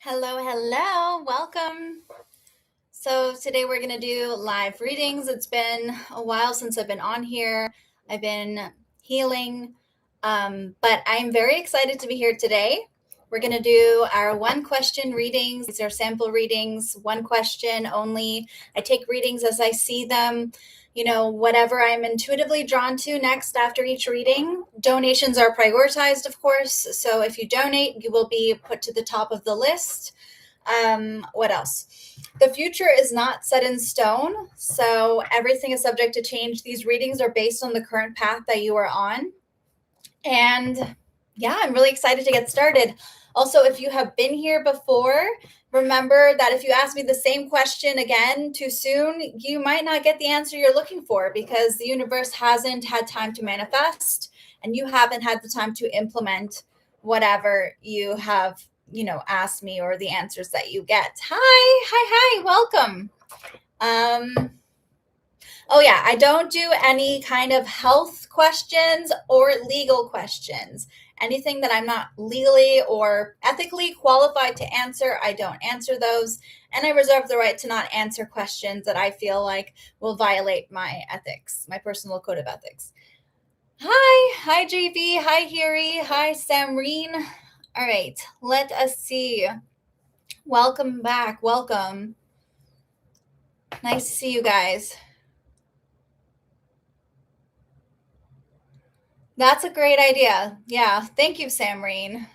Hello, hello, welcome. So today we're going to do live readings. It's been a while since I've been on here. I've been healing, but I'm very excited to be here today. We're going to do our one question readings. These are sample readings, one question only. I take readings as I see them, whatever I'm intuitively drawn to next after each reading. Donations are prioritized, of course. So if you donate, you will be put to the top of the list. What else? The future is not set in stone, so everything is subject to change. These readings are based on the current path that you are on. And yeah, I'm really excited to get started. Also, if you have been here before, remember that if you ask me the same question again too soon, you might not get the answer you're looking for because the universe hasn't had time to manifest and you haven't had the time to implement whatever you have, asked me or the answers that you get. Hi, welcome. Oh yeah, I don't do any kind of health questions or legal questions. Anything that I'm not legally or ethically qualified to answer, I don't answer those. And I reserve the right to not answer questions that I feel like will violate my ethics, my personal code of ethics. Hi JV, hi Hiri, hi Samreen. All right, let us see. Welcome back, welcome. Nice to see you guys. That's a great idea. Yeah. Thank you, Samreen.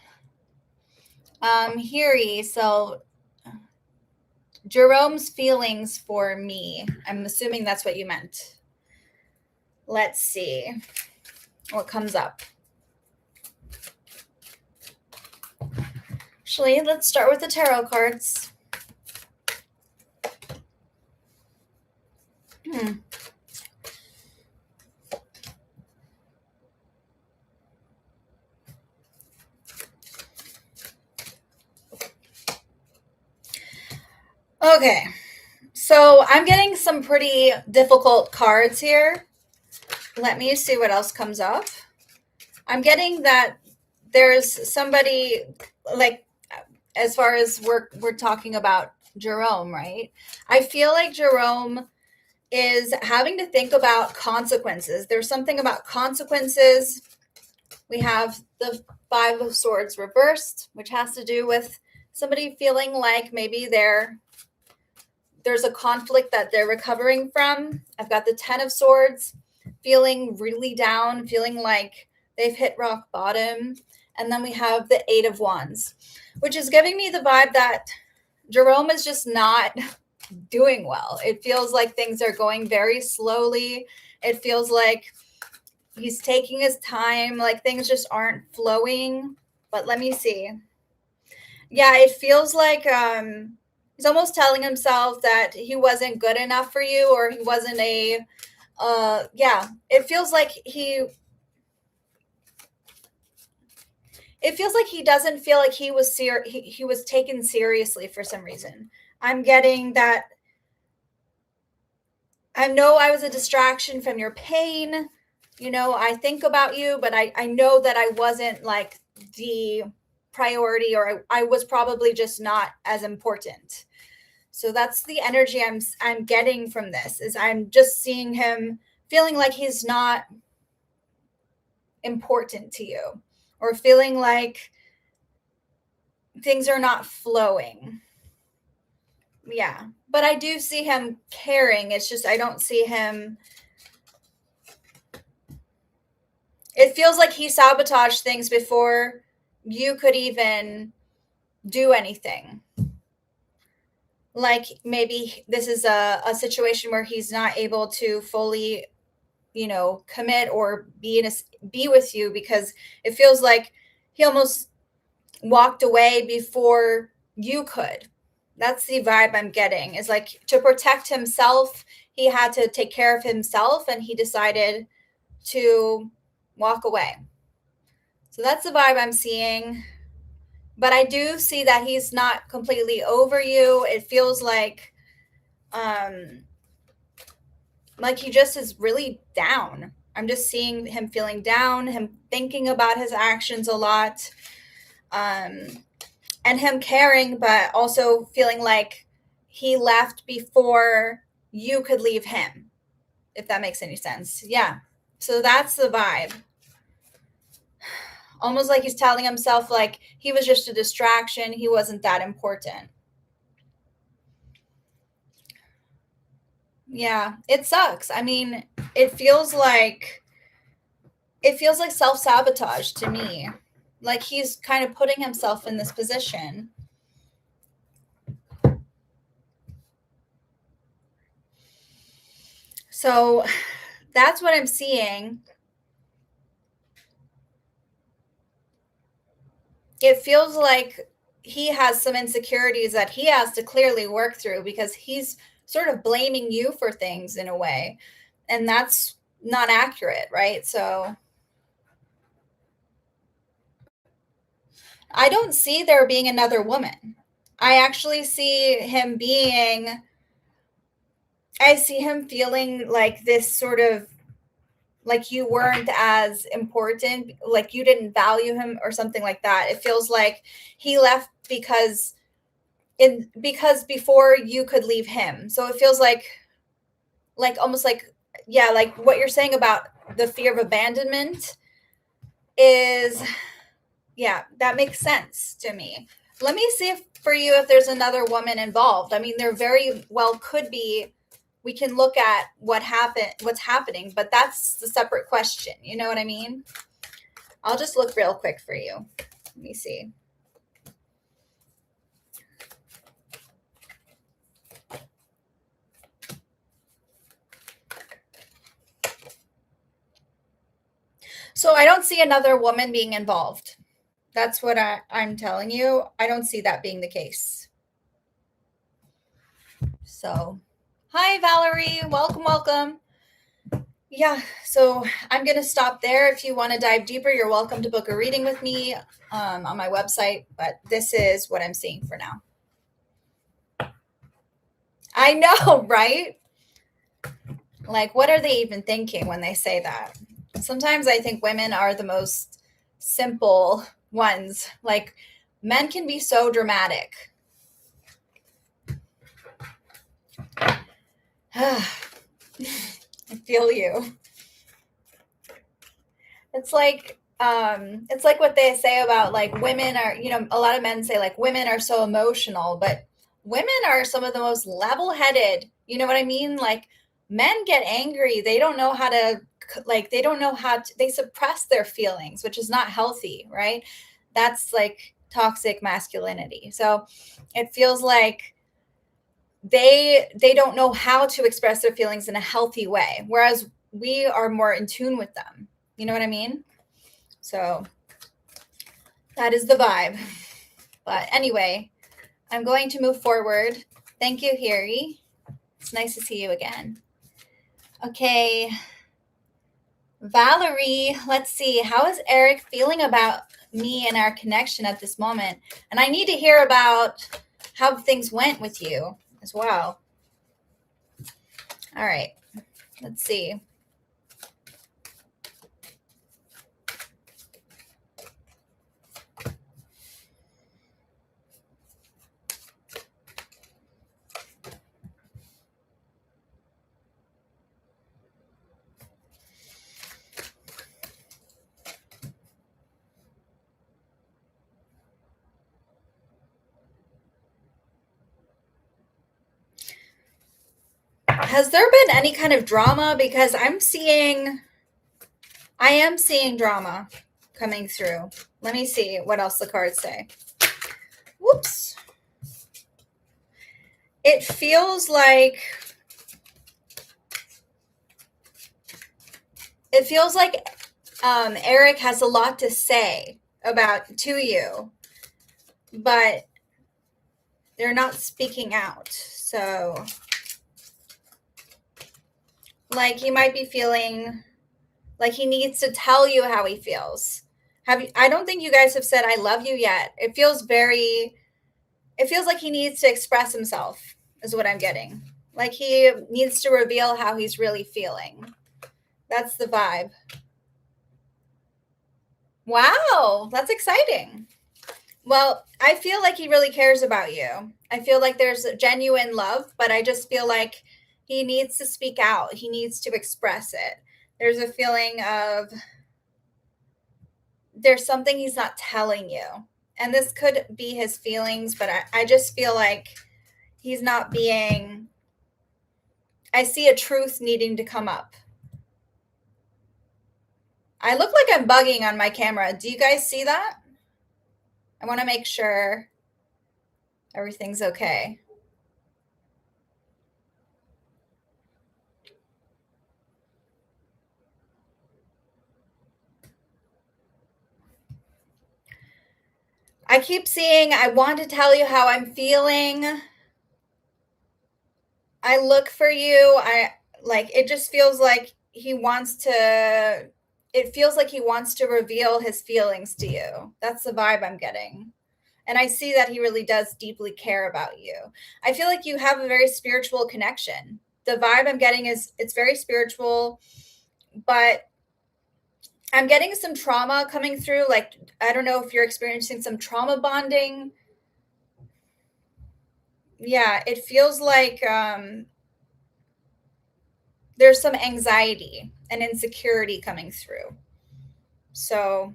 Hiri, so Jerome's feelings for me. I'm assuming that's what you meant. Let's see what comes up. Actually, let's start with the tarot cards. Okay, so I'm getting some pretty difficult cards here. Let me see what else comes up. I'm getting that there's somebody, like, as far as we're talking about Jerome, right? I feel like Jerome is having to think about consequences. There's something about consequences. We have the Five of Swords reversed, which has to do with somebody feeling like maybe there's a conflict that they're recovering from. I've got the Ten of Swords, feeling really down, feeling like they've hit rock bottom. And then we have the Eight of Wands, which is giving me the vibe that Jerome is just not doing well. It feels like things are going very slowly. It feels like he's taking his time, like things just aren't flowing. But let me see. Yeah, it feels like he's almost telling himself that he wasn't good enough for you, or he wasn't it feels like he doesn't feel like he was taken seriously for some reason. I'm getting that I know I was a distraction from your pain. I think about you, but I know that I wasn't like the priority, or I was probably just not as important. So that's the energy I'm getting from this, is I'm just seeing him feeling like he's not important to you, or feeling like things are not flowing. Yeah. But I do see him caring. It's just I don't see him. It feels like he sabotaged things before you could even do anything. Like maybe this is a situation where he's not able to fully, commit or be with you, because it feels like he almost walked away before you could. That's the vibe I'm getting, is like to protect himself, he had to take care of himself, and he decided to walk away. So that's the vibe I'm seeing. But I do see that he's not completely over you. It feels like he just is really down. I'm just seeing him feeling down, him thinking about his actions a lot. and him caring, but also feeling like he left before you could leave him, if that makes any sense. Yeah. So that's the vibe. Almost like he's telling himself like he was just a distraction. He wasn't that important. Yeah, it sucks. I mean, it feels like self-sabotage to me. Like he's kind of putting himself in this position. So that's what I'm seeing. It feels like he has some insecurities that he has to clearly work through because he's sort of blaming you for things in a way. And that's not accurate, right? So I don't see there being another woman. I actually see him being, I see him feeling like this sort of, like you weren't as important, like you didn't value him or something like that. It feels like he left because before you could leave him. So it feels like almost like, yeah, like what you're saying about the fear of abandonment is, yeah, that makes sense to me. Let me see if for you if there's another woman involved. I mean, there very well could be. We can look at what's happening, but that's the separate question. You know what I mean? I'll just look real quick for you. Let me see. So I don't see another woman being involved. That's what I'm telling you. I don't see that being the case. So, hi, Valerie. Welcome, welcome. Yeah, so I'm going to stop there. If you want to dive deeper, you're welcome to book a reading with me on my website. But this is what I'm seeing for now. I know, right? Like, what are they even thinking when they say that? Sometimes I think women are the most simple ones. Like, men can be so dramatic. I feel you. It's like what they say about like women are, you know, a lot of men say like women are so emotional, but women are some of the most level-headed. You know what I mean? Like men get angry. They don't know how to they suppress their feelings, which is not healthy, right? That's like toxic masculinity. So it feels like they don't know how to express their feelings in a healthy way, whereas we are more in tune with them. You know what I mean? So that is the vibe. But anyway, I'm going to move forward. Thank you, Harry. It's nice to see you again. Okay. Valerie, let's see. How is Eric feeling about me and our connection at this moment? And I need to hear about how things went with you as well. All right. Let's see. Has there been any kind of drama? Because I am seeing drama coming through. Let me see what else the cards say. Whoops. It feels like Eric has a lot to say to you, but they're not speaking out. So like he might be feeling like he needs to tell you how he feels. I don't think you guys have said I love you yet. It feels like he needs to express himself is what I'm getting. Like he needs to reveal how he's really feeling. That's the vibe. Wow, that's exciting. Well, I feel like he really cares about you. I feel like there's a genuine love, but I just feel like he needs to speak out. He needs to express it. There's a feeling of there's something he's not telling you. And this could be his feelings, but I just feel like he's not being. I see a truth needing to come up. I look like I'm bugging on my camera. Do you guys see that? I want to make sure everything's okay. I keep seeing, I want to tell you how I'm feeling. I look for you. It just feels like it feels like he wants to reveal his feelings to you. That's the vibe I'm getting. And I see that he really does deeply care about you. I feel like you have a very spiritual connection. The vibe I'm getting is it's very spiritual, but I'm getting some trauma coming through. Like, I don't know if you're experiencing some trauma bonding. Yeah, it feels like there's some anxiety and insecurity coming through. So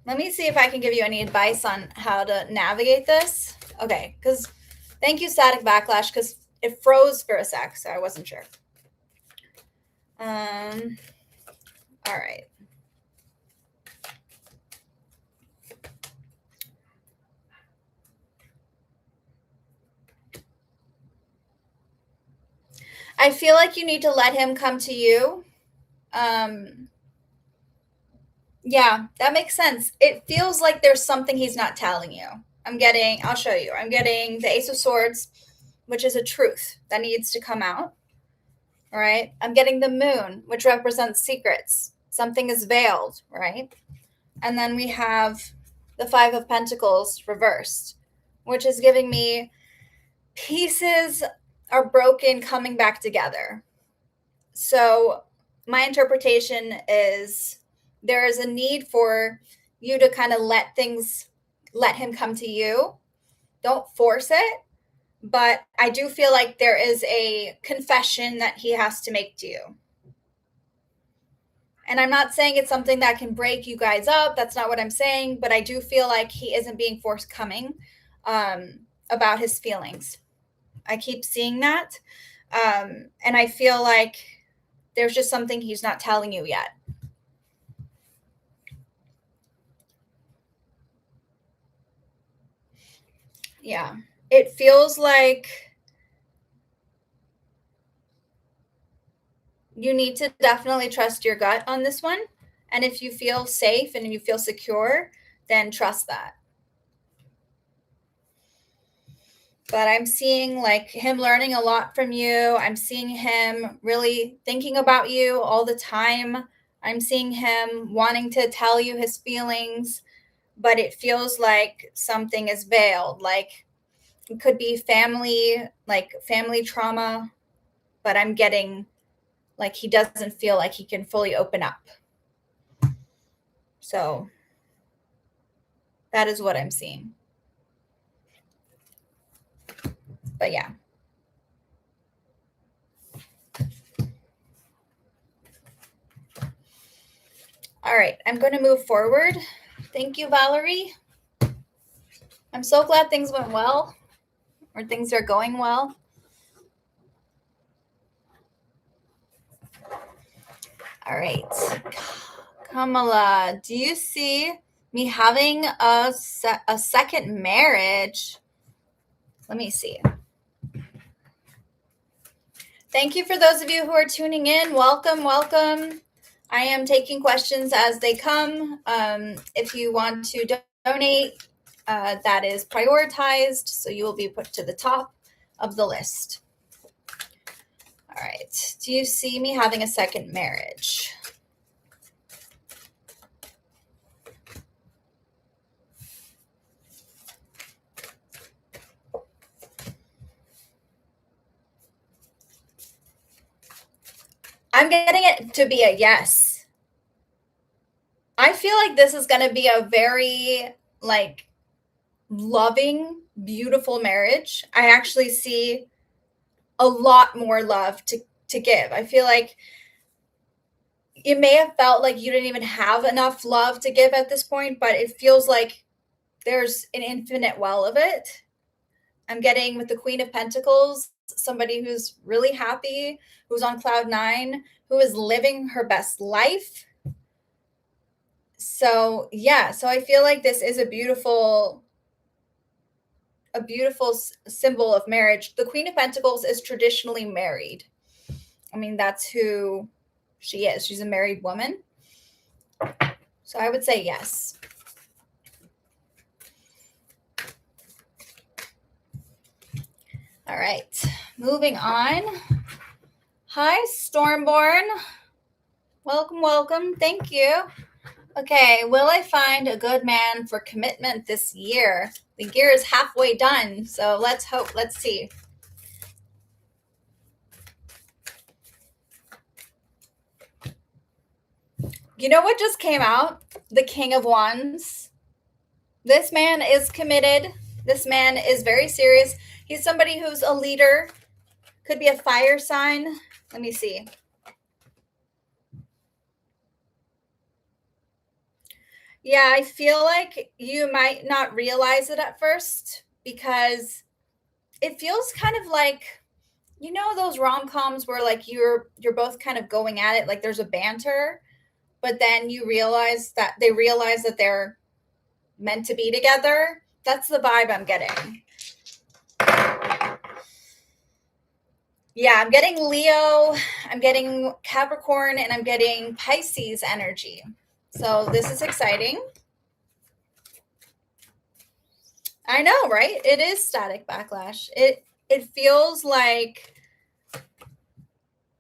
let me see if I can give you any advice on how to navigate this. Okay, because thank you, Static Backlash, because it froze for a sec, so I wasn't sure. All right. I feel like you need to let him come to you. Yeah, that makes sense. It feels like there's something he's not telling you. I'll show you. I'm getting the Ace of Swords, which is a truth that needs to come out. All right. I'm getting the Moon, which represents secrets. Something is veiled, right? And then we have the Five of Pentacles reversed, which is giving me pieces are broken coming back together. So my interpretation is there is a need for you to kind of let him come to you. Don't force it. But I do feel like there is a confession that he has to make to you. And I'm not saying it's something that can break you guys up. That's not what I'm saying. But I do feel like he isn't being forthcoming about his feelings. I keep seeing that. And I feel like there's just something he's not telling you yet. Yeah. It feels like you need to definitely trust your gut on this one. And if you feel safe and you feel secure, then trust that. But I'm seeing like him learning a lot from you. I'm seeing him really thinking about you all the time. I'm seeing him wanting to tell you his feelings, but it feels like something is veiled. Like it could be family trauma, but I'm getting like he doesn't feel like he can fully open up. So that is what I'm seeing. But yeah. All right, I'm going to move forward. Thank you, Valerie. I'm so glad things went well, or things are going well. All right. Kamala, do you see me having a second marriage? Let me see. Thank you for those of you who are tuning in. Welcome, welcome. I am taking questions as they come. If you want to donate, that is prioritized, so you will be put to the top of the list. All right. Do you see me having a second marriage? I'm getting it to be a yes. I feel like this is going to be a very like loving, beautiful marriage. I actually see a lot more love to give. I feel like it may have felt like you didn't even have enough love to give at this point, but it feels like there's an infinite well of it. I'm getting with the Queen of Pentacles, somebody who's really happy, who's on cloud nine, who is living her best life. So, yeah, so I feel like this is a beautiful symbol of marriage. The Queen of Pentacles is traditionally married. I mean, that's who she is. She's a married woman. So I would say yes. All right, moving on. Hi, Stormborn. Welcome, welcome. Thank you. Okay, will I find a good man for commitment this year? The year is halfway done, so let's hope. Let's see. You know what just came out? The King of Wands. This man is committed. This man is very serious. He's somebody who's a leader. Could be a fire sign. Let me see. Yeah, I feel like you might not realize it at first because it feels kind of like, you know, those rom-coms where like you're both kind of going at it, like there's a banter, but then you realize that they realize that they're meant to be together. That's the vibe I'm getting. Yeah, I'm getting Leo, I'm getting Capricorn, and I'm getting Pisces energy. So this is exciting. I know, right? It is static backlash. It feels like,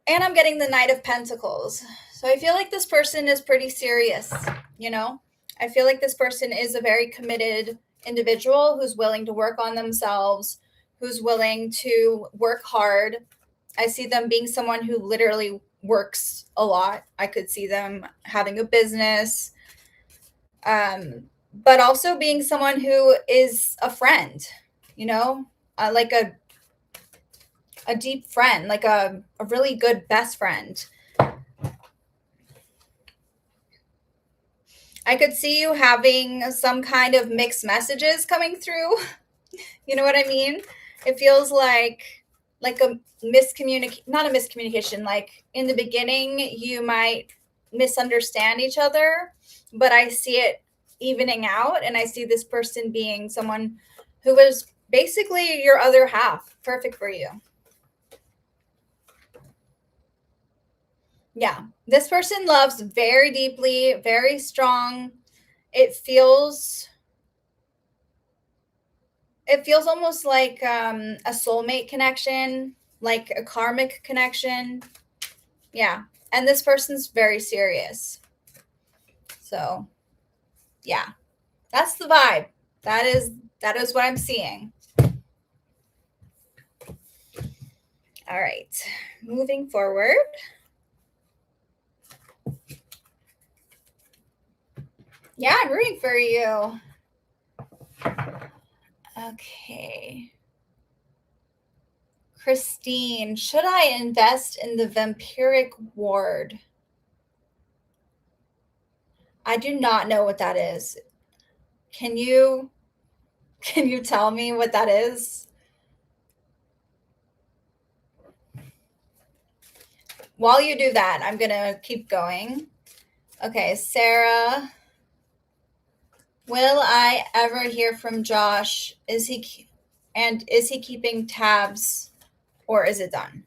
and I'm getting the Knight of Pentacles. So I feel like this person is pretty serious, you know? I feel like this person is a very committed individual who's willing to work on themselves, who's willing to work hard. I see them being someone who literally works a lot. I could see them having a business, but also being someone who is a friend, you know, like a deep friend, like a really good best friend. I could see you having some kind of mixed messages coming through. You know what I mean? It feels like a not a miscommunication. Like in the beginning, you might misunderstand each other, but I see it evening out, and I see this person being someone who is basically your other half, perfect for you. Yeah, this person loves very deeply, very strong. It feels almost like a soulmate connection, like a karmic connection. Yeah, and this person's very serious. So, yeah, that's the vibe. That is what I'm seeing. All right, moving forward. Yeah, I'm rooting for you. Okay. Christine, should I invest in the vampiric ward? I do not know what that is. Can you tell me what that is? While you do that, I'm going to keep going. Okay, Sarah. Will I ever hear from Josh? Is he keeping tabs, or is it done?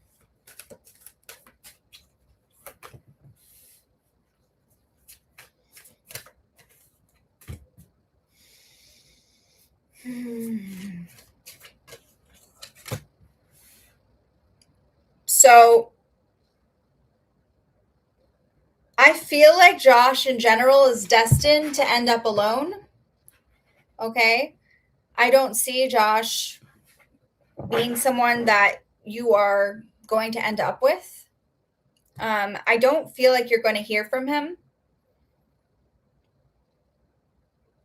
So I feel like Josh in general is destined to end up alone. Okay. I don't see Josh being someone that you are going to end up with. I don't feel like you're going to hear from him.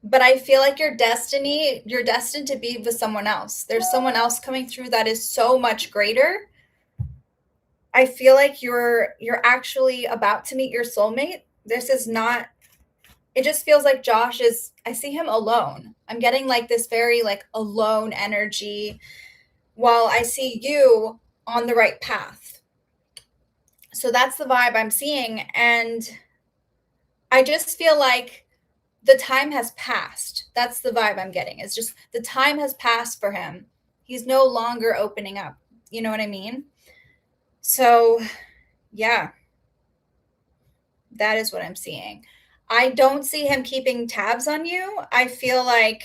but I feel like you're destined to be with someone else. There's someone else coming through that is so much greater. I feel like you're actually about to meet your soulmate. This is not, it just feels like Josh is, I see him alone. I'm getting like this very like alone energy while I see you on the right path. So that's the vibe I'm seeing. And I just feel like the time has passed. That's the vibe I'm getting. It's just the time has passed for him. He's no longer opening up. You know what I mean? So, yeah, that is what I'm seeing. I don't see him keeping tabs on you. I feel like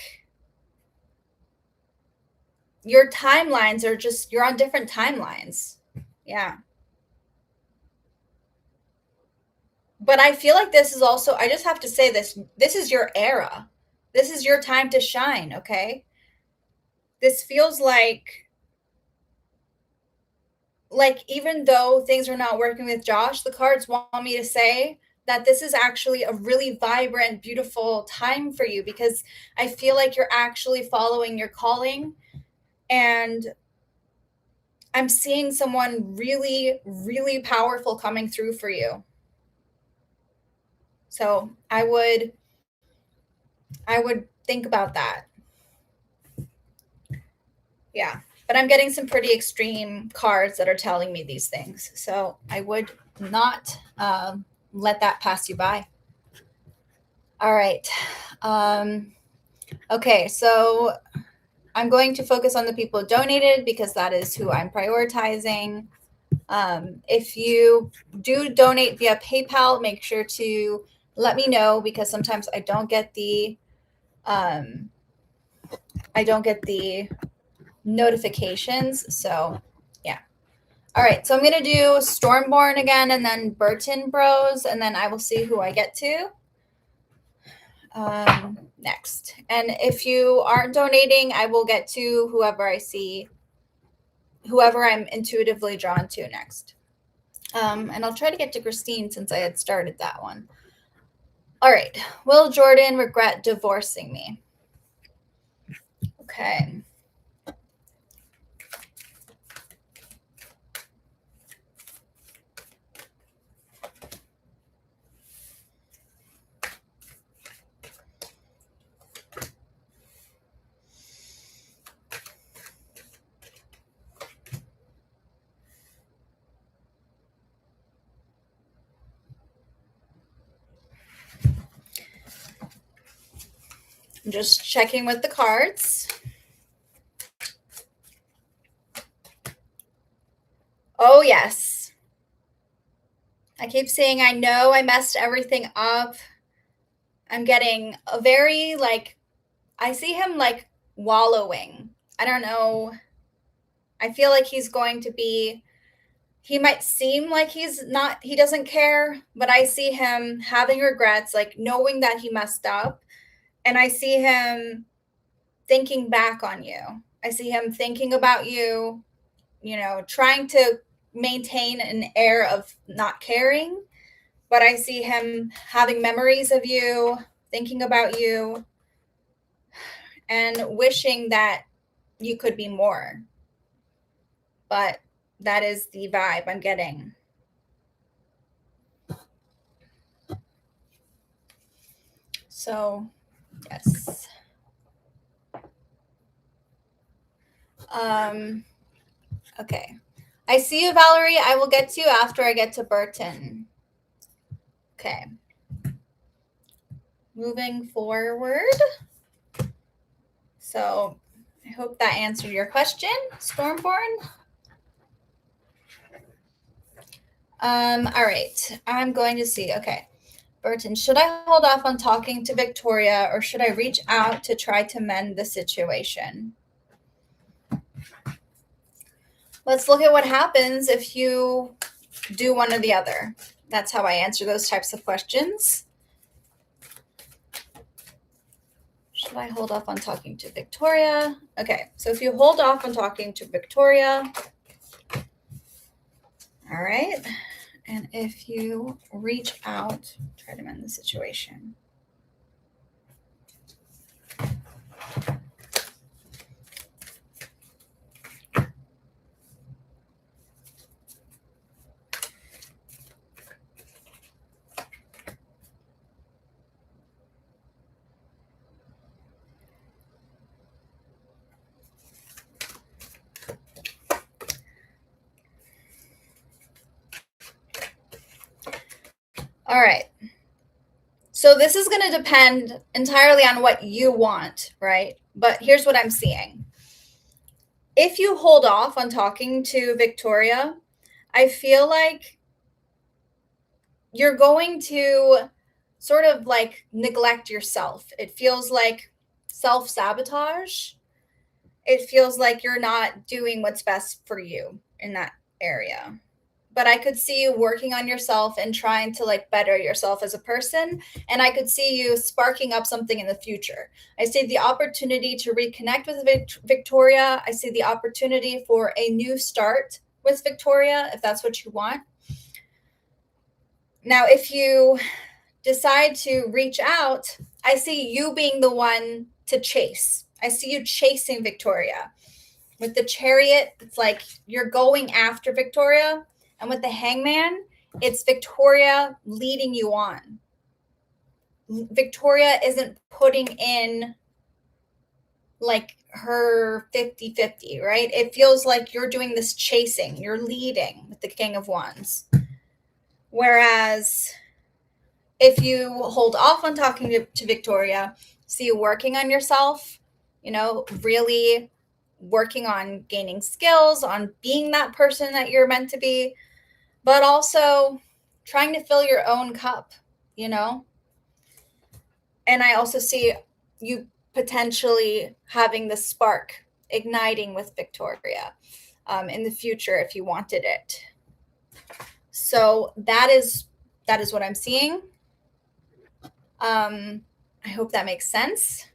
your timelines are just, you're on different timelines. Yeah. But I feel like this is also, I just have to say this is your era. This is your time to shine, okay? This feels like even though things are not working with Josh, the cards want me to say that this is actually a really vibrant, beautiful time for you, because I feel like you're actually following your calling, and I'm seeing someone really, really powerful coming through for you. So I would think about that. Yeah. But I'm getting some pretty extreme cards that are telling me these things. So I would not let that pass you by. All right. Okay. So I'm going to focus on the people who donated because that is who I'm prioritizing. If you do donate via PayPal, make sure to let me know, because sometimes I don't get the notifications. So yeah. All right. So I'm going to do Stormborn again, and then Burton Bros, and then I will see who I get to next. And if you aren't donating, I will get to whoever I see, whoever I'm intuitively drawn to next. And I'll try to get to Christine since I had started that one. All right. Will Jordan regret divorcing me? Okay. I'm just checking with the cards. Oh, yes. I keep saying, I know I messed everything up. I'm getting a very, like, I see him, like, wallowing. I don't know. I feel like he's going to be, he might seem like he doesn't care, but I see him having regrets, like, knowing that he messed up. And I see him thinking back on you. I see him thinking about you, trying to maintain an air of not caring, but I see him having memories of you, thinking about you, and wishing that you could be more. But that is the vibe I'm getting. So, yes. Okay. I see you, Valerie. I will get to you after I get to Burton. Okay. Moving forward. So I hope that answered your question, Stormborn. All right. I'm going to see. Okay. Burton, should I hold off on talking to Victoria, or should I reach out to try to mend the situation? Let's look at what happens if you do one or the other. That's how I answer those types of questions. Should I hold off on talking to Victoria? Okay, so if you hold off on talking to Victoria, all right, and if you reach out, try to mend the situation. All right. So this is going to depend entirely on what you want, right? But here's what I'm seeing. If you hold off on talking to Victoria, I feel like you're going to sort of like neglect yourself. It feels like self-sabotage. It feels like you're not doing what's best for you in that area. But I could see you working on yourself and trying to like better yourself as a person. And I could see you sparking up something in the future. I see the opportunity to reconnect with Victoria. I see the opportunity for a new start with Victoria, if that's what you want. Now, if you decide to reach out, I see you being the one to chase. I see you chasing Victoria. With the Chariot, it's like you're going after Victoria. And with the Hangman, it's Victoria leading you on. Victoria isn't putting in like her 50-50, right? It feels like you're doing this chasing. You're leading with the King of Wands. Whereas if you hold off on talking to Victoria, see you working on yourself, really working on gaining skills, on being that person that you're meant to be, but also trying to fill your own cup, And I also see you potentially having the spark igniting with Victoria in the future if you wanted it. So that is what I'm seeing. I hope that makes sense.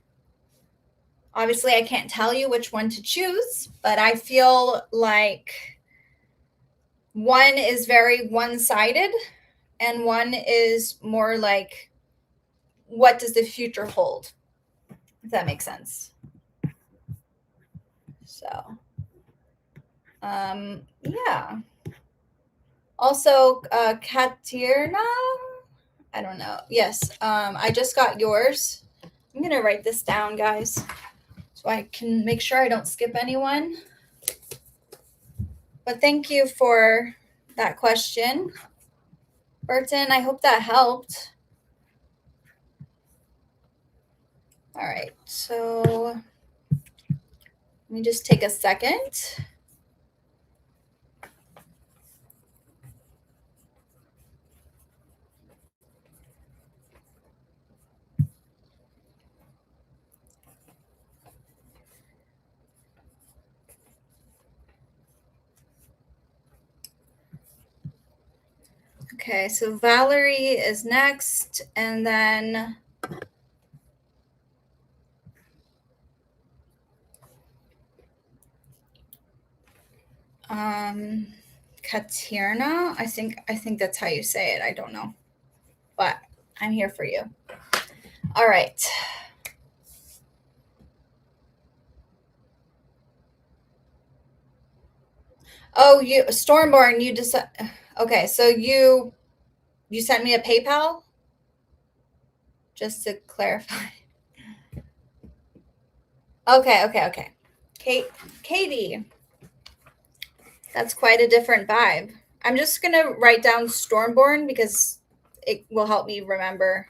Obviously, I can't tell you which one to choose, but I feel like one is very one-sided and one is more like, what does the future hold? If that makes sense. So, yeah. Also, Katirna, I don't know. Yes, I just got yours. I'm going to write this down, guys, so I can make sure I don't skip anyone. But thank you for that question, Burton. I hope that helped. All right, so let me just take a second. Okay, so Valerie is next, and then Katirna. I think that's how you say it. I don't know, but I'm here for you. All right. Oh, you Stormborn, you just okay, so you sent me a PayPal? Just to clarify. Okay. Katie. That's quite a different vibe. I'm just gonna write down Stormborn because it will help me remember.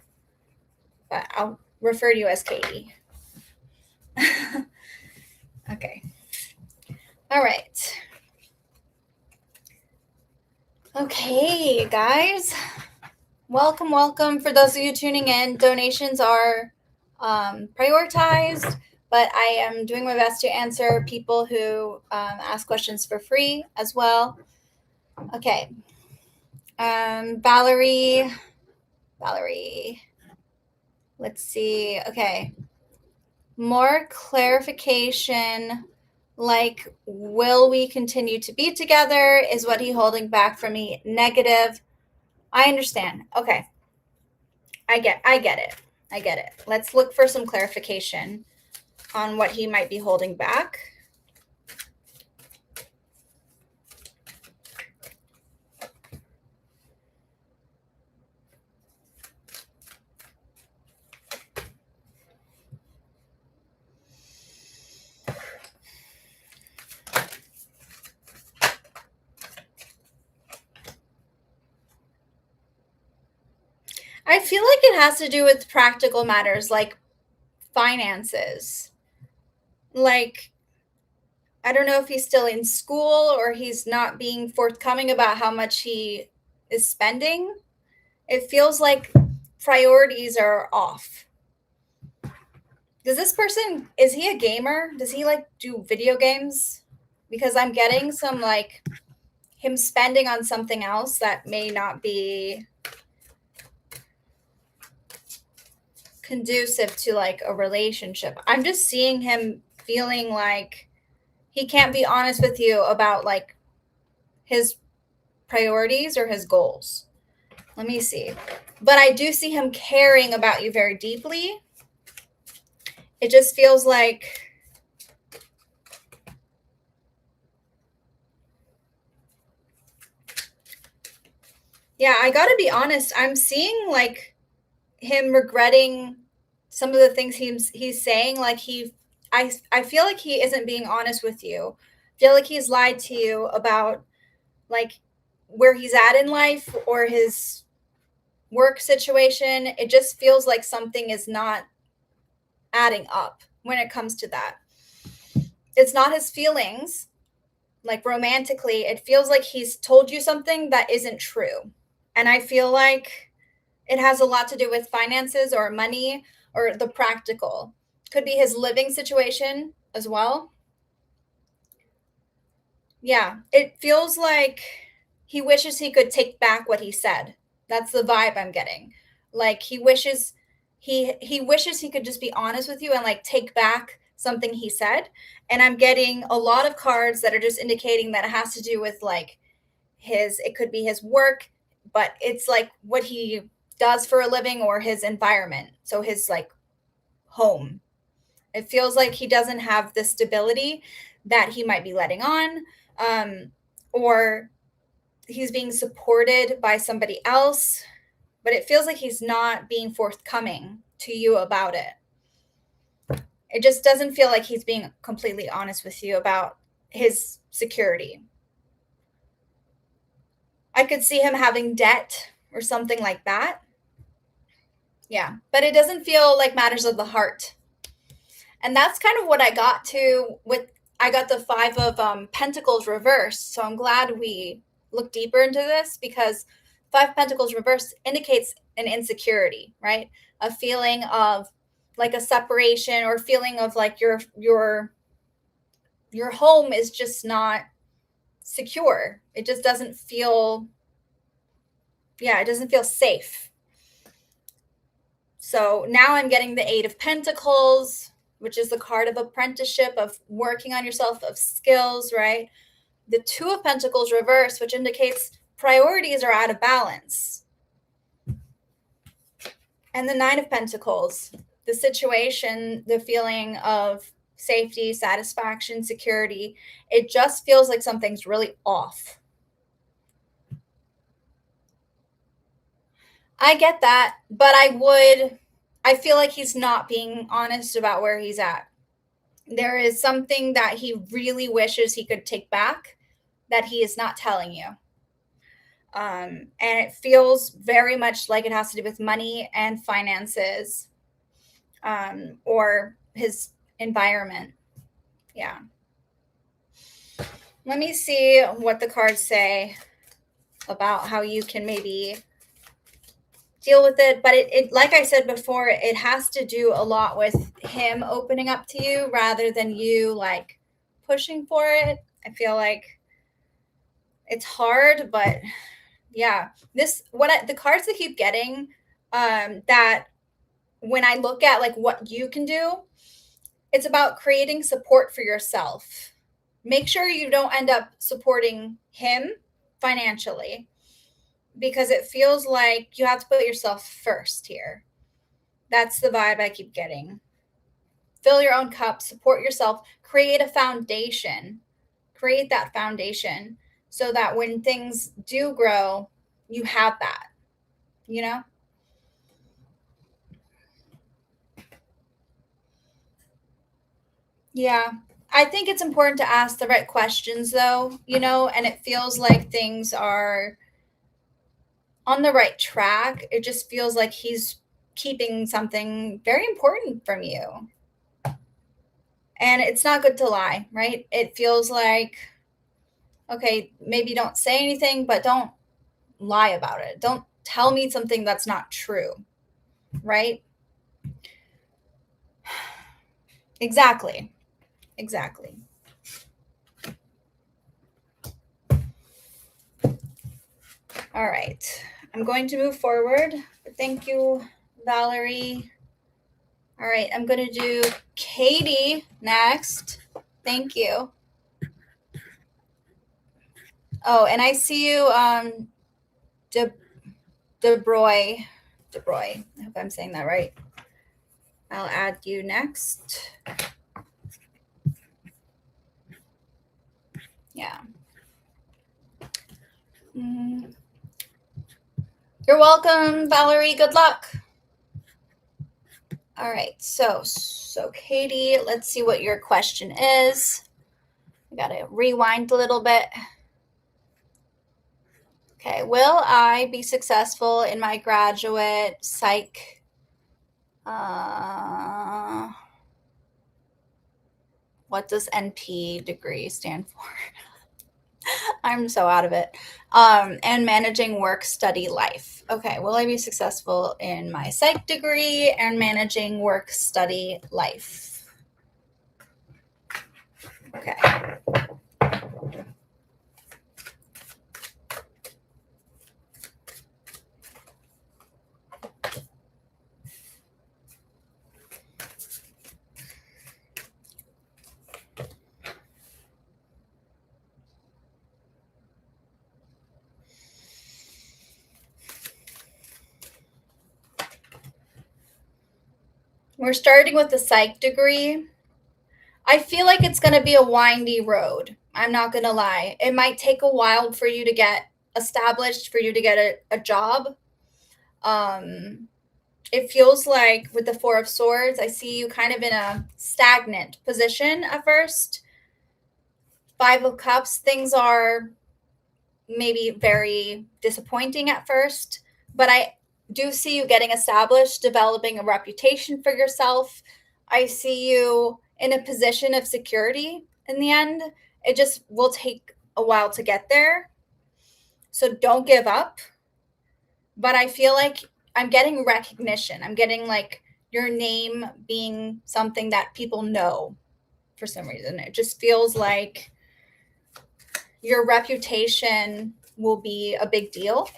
But I'll refer to you as Katie. Okay. All right. Okay, guys. Welcome. For those of you tuning in, donations are prioritized, but I am doing my best to answer people who ask questions for free as well. Okay. Valerie. Let's see. Okay. More clarification. Like, will we continue to be together? Is what he holding back from me negative? I understand. Okay. I get it. I get it. Let's look for some clarification on what he might be holding back. I feel like it has to do with practical matters like finances. Like, I don't know if he's still in school or he's not being forthcoming about how much he is spending. It feels like priorities are off. Does this person, is he a gamer? Does he like do video games? Because I'm getting some like him spending on something else that may not be conducive to like a relationship. I'm just seeing him feeling like he can't be honest with you about like his priorities or his goals. Let me see. But I do see him caring about you very deeply. It just feels like yeah, I got to be honest. I'm seeing like him regretting some of the things he's saying. Like I feel like he isn't being honest with you. I feel like he's lied to you about like where he's at in life or his work situation. It just feels like something is not adding up when it comes to that. It's not his feelings, like romantically. It feels like he's told you something that isn't true. And I feel like it has a lot to do with finances or money or the practical. Could be his living situation as well. Yeah, it feels like he wishes he could take back what he said. That's the vibe I'm getting. Like he wishes he wishes he could just be honest with you and like take back something he said. And I'm getting a lot of cards that are just indicating that it has to do with like his it could be his work, but it's like what he does for a living or his environment. So his like home. It feels like he doesn't have the stability that he might be letting on, or he's being supported by somebody else, but it feels like he's not being forthcoming to you about it. It just doesn't feel like he's being completely honest with you about his security. I could see him having debt or something like that. Yeah, but it doesn't feel like matters of the heart. And that's kind of what I got to with I got the 5 of Pentacles reversed. So I'm glad we looked deeper into this because 5 Pentacles reversed indicates an insecurity, right? A feeling of like a separation or feeling of like your home is just not secure. It just doesn't feel it doesn't feel safe. So now I'm getting the 8 of Pentacles, which is the card of apprenticeship, of working on yourself, of skills, right? The 2 of Pentacles reversed, which indicates priorities are out of balance. And the 9 of Pentacles, the situation, the feeling of safety, satisfaction, security, it just feels like something's really off. I get that, but I feel like he's not being honest about where he's at. There is something that he really wishes he could take back that he is not telling you. And it feels very much like it has to do with money and finances, or his environment. Yeah. Let me see what the cards say about how you can maybe deal with it. But it like I said before, it has to do a lot with him opening up to you rather than you like pushing for it. I feel like it's hard, but yeah, the cards that keep getting, that when I look at like what you can do, it's about creating support for yourself. Make sure you don't end up supporting him financially because it feels like you have to put yourself first here. That's the vibe I keep getting. Fill your own cup, support yourself, create a foundation. Create that foundation so that when things do grow, you have that, you know? Yeah. I think it's important to ask the right questions though, and it feels like things are on the right track. It just feels like he's keeping something very important from you. And it's not good to lie, right? It feels like, okay, maybe don't say anything, but don't lie about it. Don't tell me something that's not true, right? Exactly. Exactly. All right. I'm going to move forward. Thank you, Valerie. All right. I'm going to do Katie next. Thank you. Oh, and I see you, De, DeBroy. DeBroy. I hope I'm saying that right. I'll add you next. Yeah. Mm. You're welcome, Valerie. Good luck. All right. So Katie, let's see what your question is. I got to rewind a little bit. Okay, will I be successful in my graduate psych? What does NP degree stand for? I'm so out of it. And managing work, study, life. Okay, will I be successful in my psych degree and managing work, study, life? Okay. We're starting with the psych degree. I feel like it's going to be a windy road. I'm not going to lie. It might take a while for you to get established, for you to get a job. It feels like with the Four of Swords, I see you kind of in a stagnant position at first. Five of Cups, things are maybe very disappointing at first, but I do see you getting established, developing a reputation for yourself. I see you in a position of security in the end. It just will take a while to get there. So don't give up. But I feel like I'm getting recognition. I'm getting like your name being something that people know for some reason. It just feels like your reputation will be a big deal.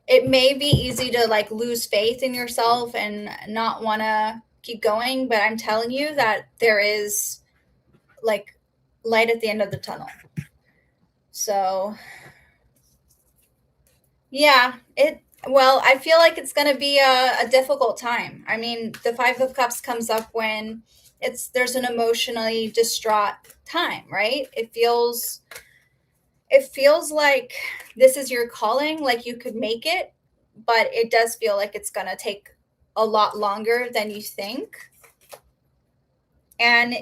It may be easy to like lose faith in yourself and not want to keep going, but I'm telling you that there is like light at the end of the tunnel. So, yeah, I feel like it's going to be a difficult time. I mean, the Five of Cups comes up when there's an emotionally distraught time, right? It feels like this is your calling, like you could make it, but it does feel like it's going to take a lot longer than you think. And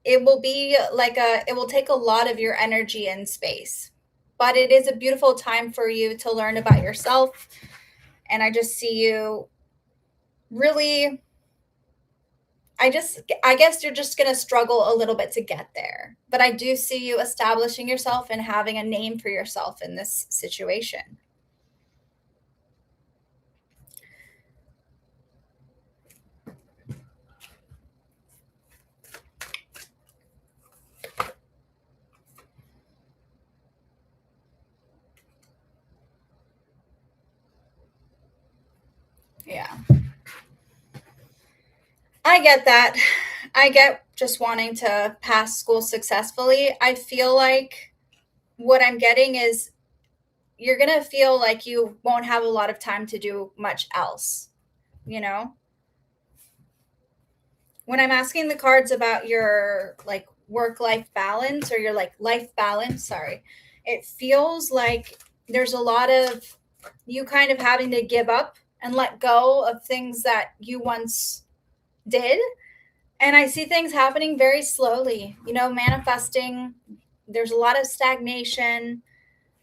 it will be it will take a lot of your energy and space. But it is a beautiful time for you to learn about yourself. And I just see you really, I guess you're just going to struggle a little bit to get there. But I do see you establishing yourself and having a name for yourself in this situation. Yeah. I get that. I get just wanting to pass school successfully. I feel like what I'm getting is you're going to feel like you won't have a lot of time to do much else, you know? When I'm asking the cards about your like work-life balance or your like life balance, sorry, it feels like there's a lot of you kind of having to give up and let go of things that you once did. And I see things happening very slowly, you know, manifesting. There's a lot of stagnation,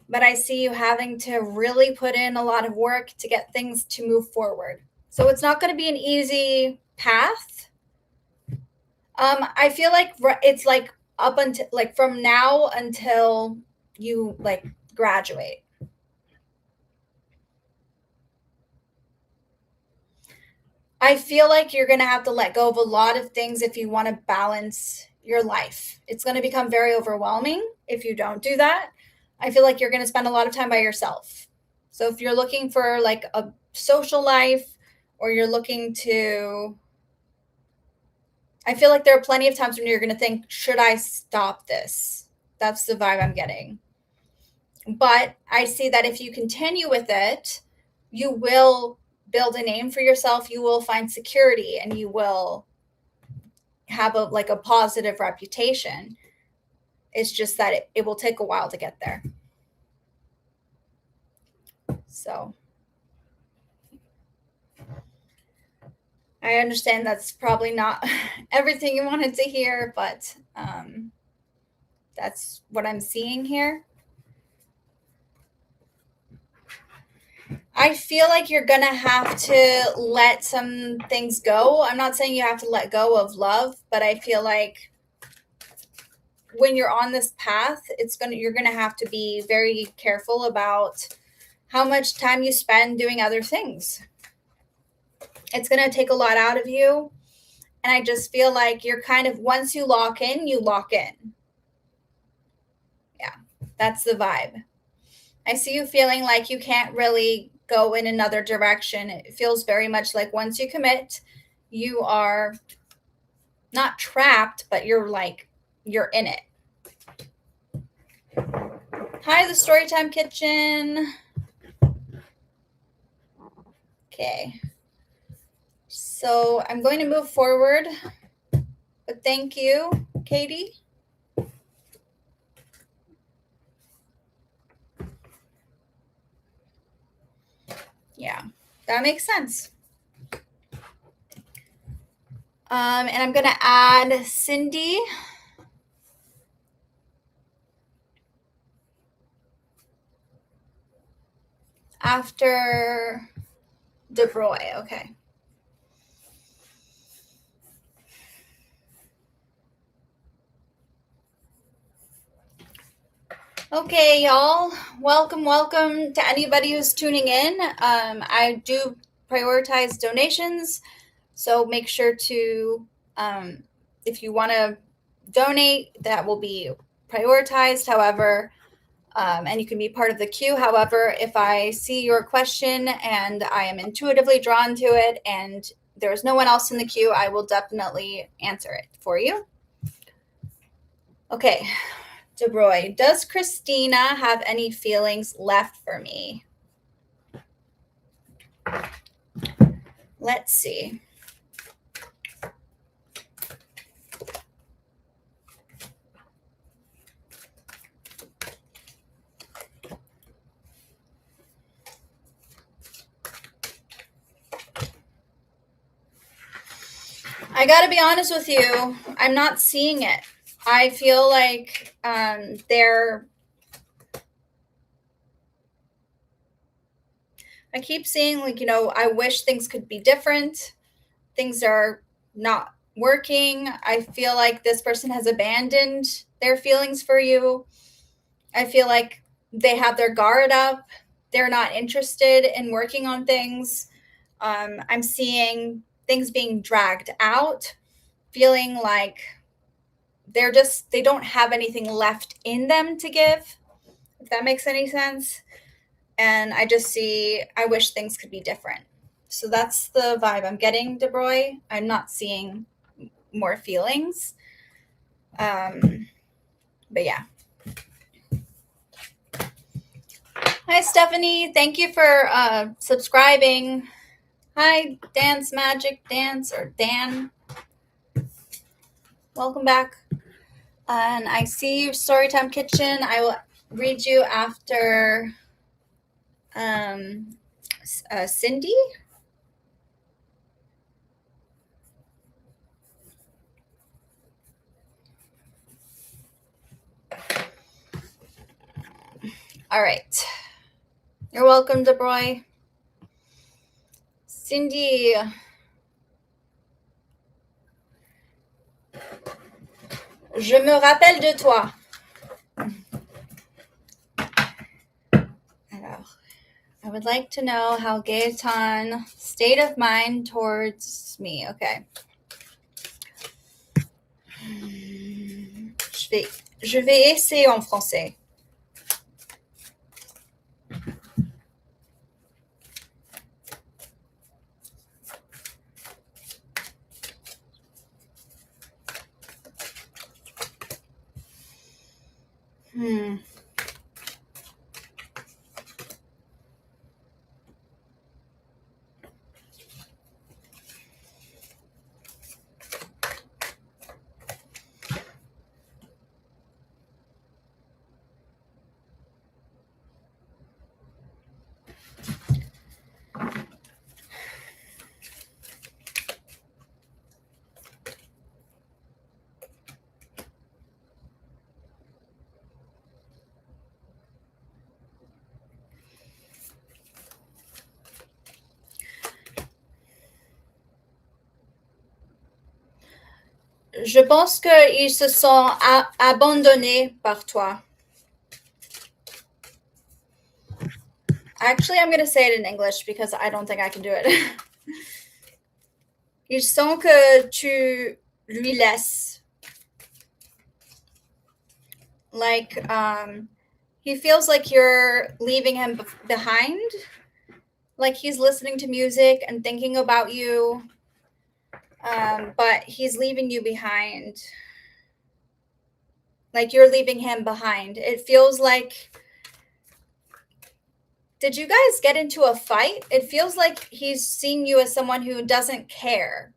but I see you having to really put in a lot of work to get things to move forward. So it's not going to be an easy path. I feel like it's like up until like from now until you like graduate. I feel like you're going to have to let go of a lot of things if you want to balance your life. It's going to become very overwhelming if you don't do that. I feel like you're going to spend a lot of time by yourself. So if you're looking for like a social life or you're looking to, I feel like there are plenty of times when you're going to think, should I stop this? That's the vibe I'm getting. But I see that if you continue with it, you will build a name for yourself, you will find security, and you will have a like a positive reputation. It's just that it will take a while to get there. So I understand that's probably not everything you wanted to hear, but that's what I'm seeing here. I feel like you're going to have to let some things go. I'm not saying you have to let go of love, but I feel like when you're on this path, you're going to have to be very careful about how much time you spend doing other things. It's going to take a lot out of you. And I just feel like you're kind of, once you lock in, you lock in. Yeah, that's the vibe. I see you feeling like you can't really go in another direction. It feels very much like once you commit, you are not trapped, but you're in it. Hi, the Storytime Kitchen. Okay. So I'm going to move forward, but thank you, Katie. Yeah, that makes sense. And I'm going to add Cindy. After DeBroy, okay. Okay, y'all. Welcome to anybody who's tuning in. I do prioritize donations, so make sure to, if you want to donate, that will be prioritized. However, and you can be part of the queue. However, if I see your question and I am intuitively drawn to it and there's no one else in the queue, I will definitely answer it for you. Okay. DeBroy, does Christina have any feelings left for me? Let's see. I got to be honest with you. I'm not seeing it. I feel like they're... I keep seeing like, I wish things could be different. Things are not working. I feel like this person has abandoned their feelings for you. I feel like they have their guard up. They're not interested in working on things. I'm seeing things being dragged out, feeling like they don't have anything left in them to give, if that makes any sense. And I just see, I wish things could be different. So that's the vibe I'm getting, DeBroy. I'm not seeing more feelings. But yeah. Hi, Stephanie. Thank you for subscribing. Hi, Dance Magic Dance or Dan. Welcome back. And I see you, Storytime Kitchen. I will read you after Cindy. All right. You're welcome, DeBroy. Cindy. Je me rappelle de toi. Alors, I would like to know how Gaetan state of mind towards me. Okay. Je vais essayer en français. Je pense qu'ils se sont abandonnés par toi. Actually, I'm going to say it in English because I don't think I can do it. Ils sont que tu lui laisses. Like, he feels like you're leaving him behind. Like he's listening to music and thinking about you. But he's leaving you behind. Like you're leaving him behind. It feels like, did you guys get into a fight? It feels like he's seeing you as someone who doesn't care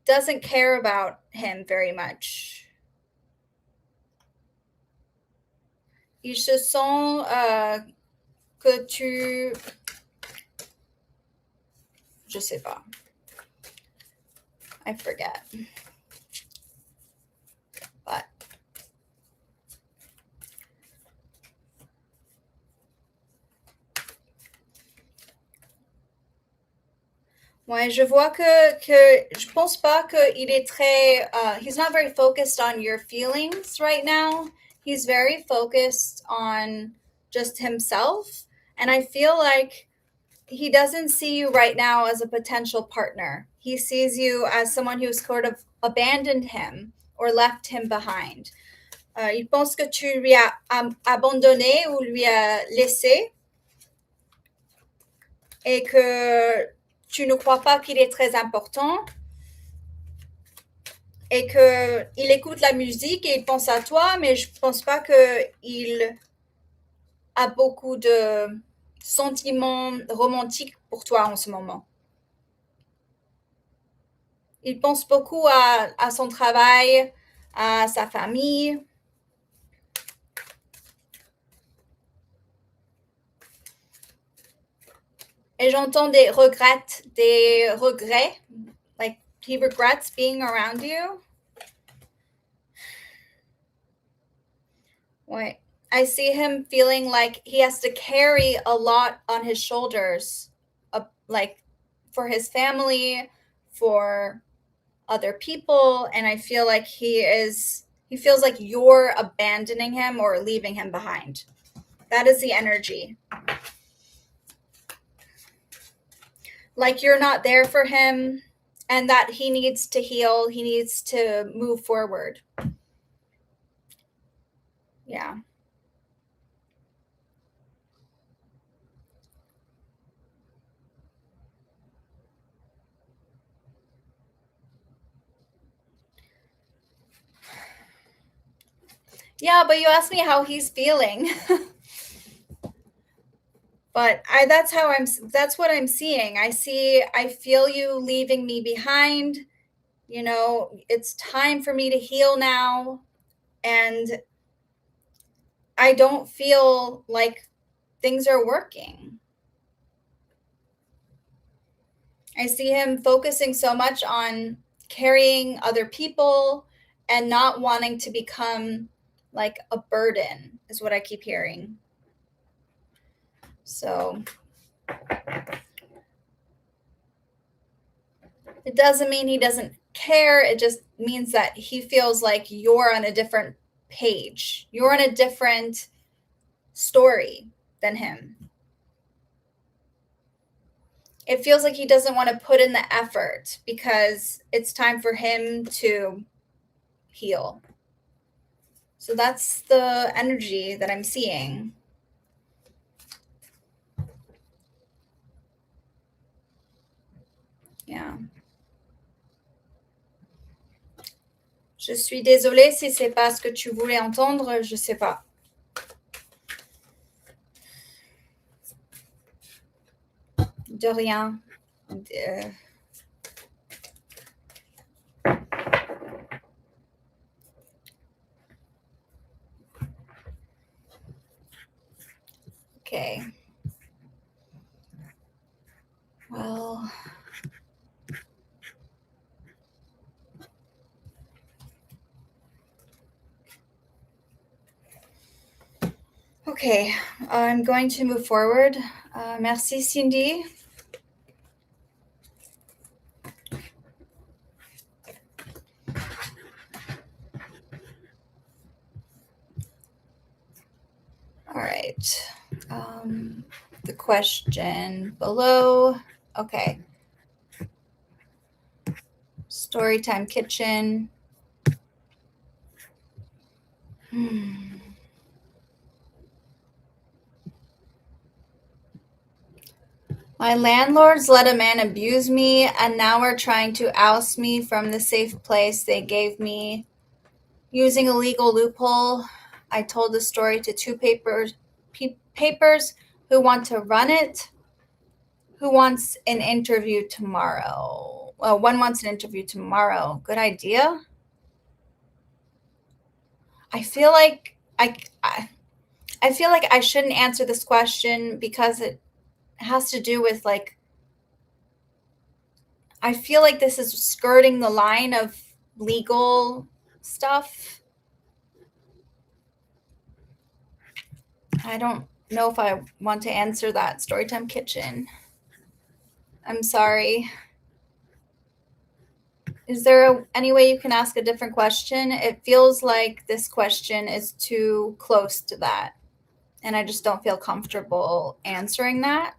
about him very much. Ils se sont que tu... Je sais pas. I forget. But ouais, je vois que je pense pas qu'il est très he's not very focused on your feelings right now. He's very focused on just himself, and I feel like he doesn't see you right now as a potential partner. He sees you as someone who's sort of abandoned him or left him behind. Il pense que tu lui as abandonné ou lui as laissé et que tu ne crois pas qu'il est très important et qu'il écoute la musique et il pense à toi, mais je ne pense pas qu'il a beaucoup de sentiments romantiques pour toi en ce moment. Il pense beaucoup à son travail, à sa famille. Et j'entends des regrets, like he regrets being around you. Ouais. I see him feeling like he has to carry a lot on his shoulders, like for his family, for other people, and I feel like he feels like you're abandoning him or leaving him behind. That is the energy. Like you're not there for him and that he needs to heal, he needs to move forward. Yeah. Yeah, but you asked me how he's feeling. But that's what I'm seeing. I feel you leaving me behind. You know, it's time for me to heal now. And I don't feel like things are working. I see him focusing so much on carrying other people and not wanting to become like a burden, is what I keep hearing. So it doesn't mean he doesn't care. It just means that he feels like you're on a different page. You're on a different story than him. It feels like he doesn't want to put in the effort because it's time for him to heal. So that's the energy that I'm seeing. Yeah. Je suis désolée si c'est pas ce que tu voulais entendre, je sais pas. De rien. Okay. Well, okay, I'm going to move forward. Merci, Cindy. All right. The question below. Okay. Storytime kitchen. My landlords let a man abuse me and now are trying to oust me from the safe place they gave me using a legal loophole. I told the story to two papers who want to run it. Who wants an interview tomorrow? Well, one wants an interview tomorrow. Good idea. I feel like I feel like I shouldn't answer this question because it has to do with like I feel like this is skirting the line of legal stuff. I don't know if I want to answer that. Storytime kitchen. I'm sorry. Is there any way you can ask a different question? It feels like this question is too close to that. And I just don't feel comfortable answering that.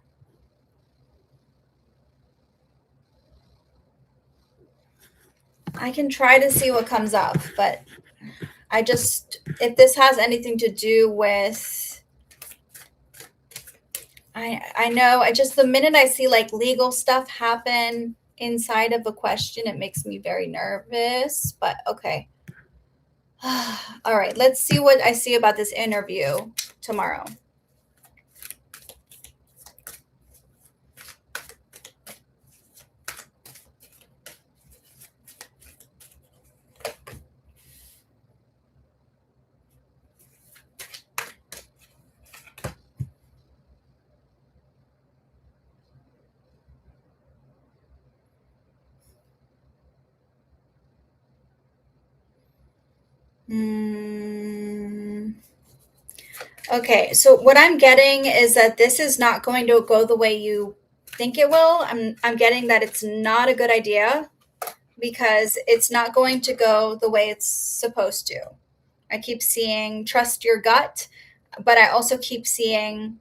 I can try to see what comes up, but if this has anything to do with, I know, the minute I see like legal stuff happen inside of a question, it makes me very nervous, but okay. All right, let's see what I see about this interview tomorrow. Okay, so what I'm getting is that this is not going to go the way you think it will. I'm getting that it's not a good idea because it's not going to go the way it's supposed to. I keep seeing trust your gut, but I also keep seeing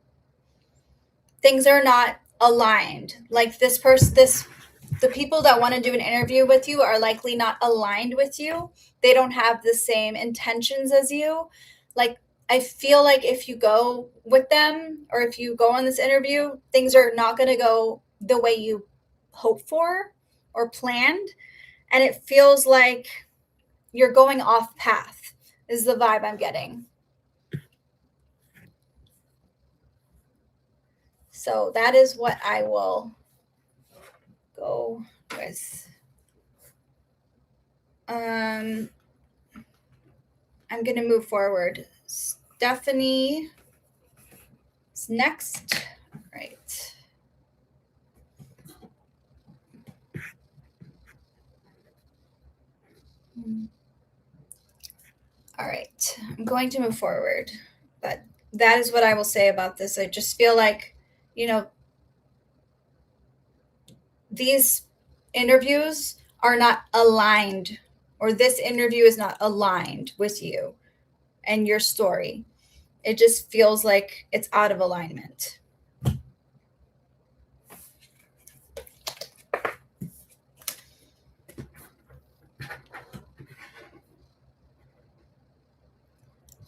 things are not aligned. Like the people that want to do an interview with you are likely not aligned with you. They don't have the same intentions as you. Like, I feel like if you go with them or if you go on this interview, things are not going to go the way you hope for or planned. And it feels like you're going off path, is the vibe I'm getting. So that is what I will go with. I'm going to move forward. Stephanie is next. Right. All right. I'm going to move forward. But that is what I will say about this. I just feel like, these interviews are not aligned, or this interview is not aligned with you and your story. It just feels like it's out of alignment.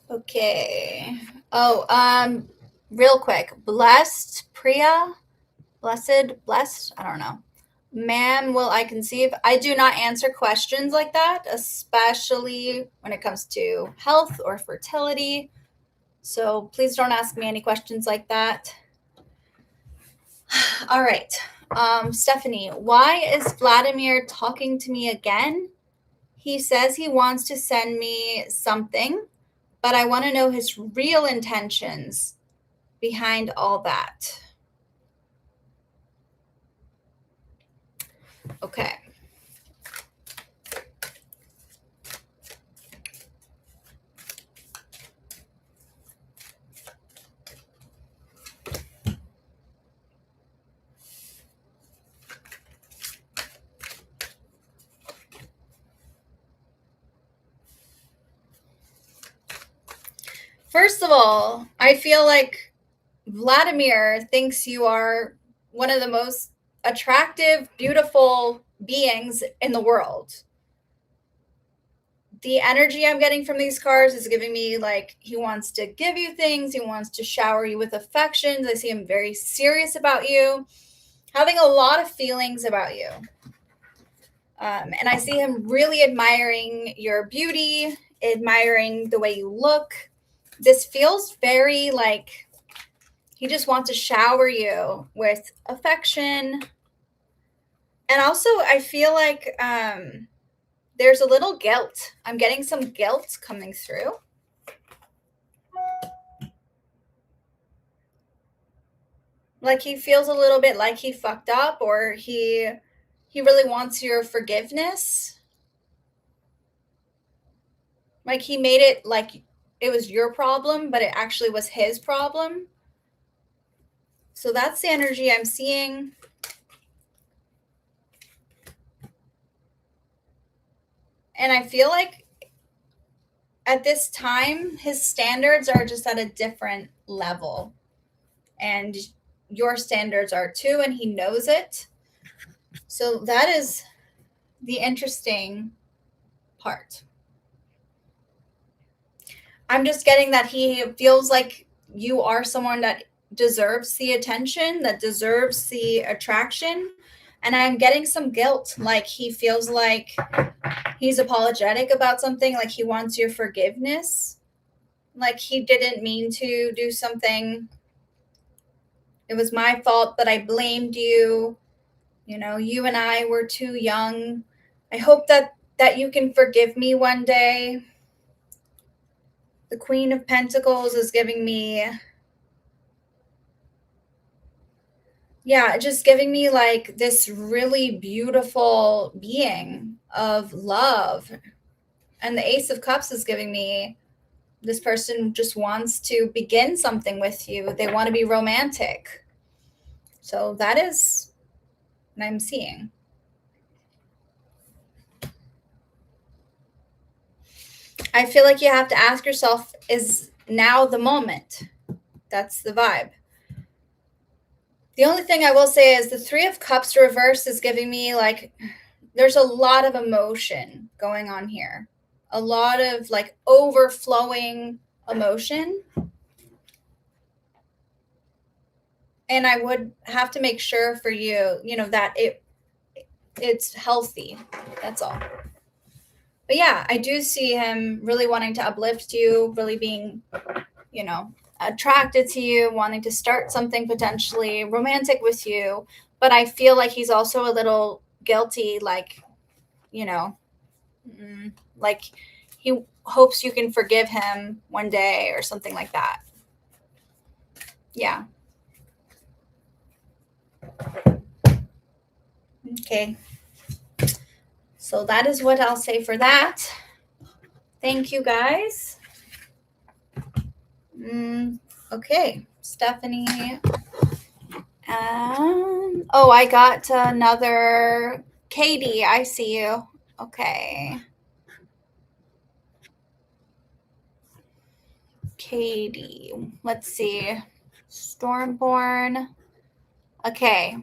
Okay. Oh, real quick. Blessed, I don't know. Ma'am, will I conceive? I do not answer questions like that, especially when it comes to health or fertility. So please don't ask me any questions like that. All right. Stephanie, why is Vladimir talking to me again? He says he wants to send me something, but I want to know his real intentions behind all that. Okay. First of all, I feel like Vladimir thinks you are one of the most attractive, beautiful beings in the world. The energy I'm getting from these cards is giving me like he wants to give you things. He wants to shower you with affections. I see him very serious about you, having a lot of feelings about you. And I see him really admiring your beauty, admiring the way you look. This feels very like he just wants to shower you with affection. And also, I feel like there's a little guilt. I'm getting some guilt coming through. Like he feels a little bit like he fucked up, or he really wants your forgiveness. Like he made it like it was your problem, but it actually was his problem. So that's the energy I'm seeing. And I feel like at this time, his standards are just at a different level. And your standards are too, and he knows it. So that is the interesting part. I'm just getting that he feels like you are someone that deserves the attention, that deserves the attraction. And I'm getting some guilt. Like he feels like he's apologetic about something, like he wants your forgiveness. Like he didn't mean to do something. It was my fault, but I blamed you. You and I were too young. I hope that you can forgive me one day. The Queen of Pentacles is giving me, just giving me like this really beautiful being of love. And the Ace of Cups is giving me this person just wants to begin something with you. They want to be romantic. So that is what I'm seeing. I feel like you have to ask yourself, is now the moment? That's the vibe. The only thing I will say is the Three of Cups reverse is giving me like there's a lot of emotion going on here. A lot of like overflowing emotion. And I would have to make sure for you, that it's healthy. That's all. But yeah, I do see him really wanting to uplift you, really being, attracted to you, wanting to start something potentially romantic with you. But I feel like he's also a little guilty, like, you know, like he hopes you can forgive him one day or something like that. Yeah. Okay. So that is what I'll say for that. Thank you, guys. Okay, Stephanie. Oh, I got another Katie. I see you. Okay. Katie. Let's see. Stormborn. Okay.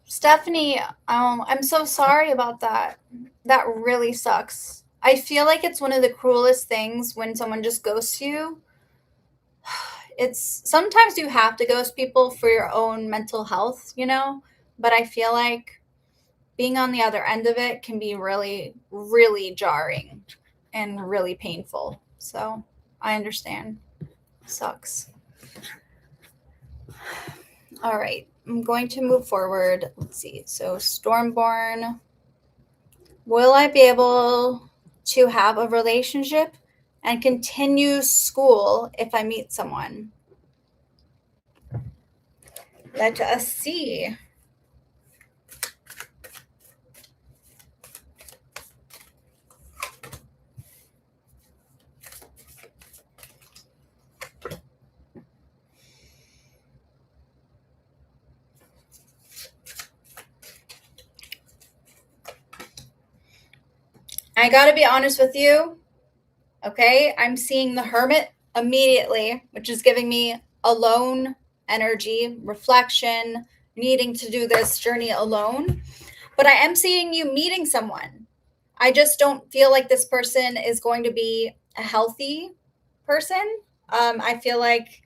Stephanie, I'm so sorry about that. That really sucks. I feel like it's one of the cruelest things when someone just ghosts you. It's sometimes you have to ghost people for your own mental health, you know, but I feel like being on the other end of it can be really, really jarring and really painful. So I understand. Sucks. All right. I'm going to move forward. Let's see. So, Stormborn, will I be able to have a relationship and continue school if I meet someone? Let us see. I got to be honest with you. Okay. I'm seeing the Hermit immediately, which is giving me alone energy, reflection, needing to do this journey alone. But I am seeing you meeting someone. I just don't feel like this person is going to be a healthy person. I feel like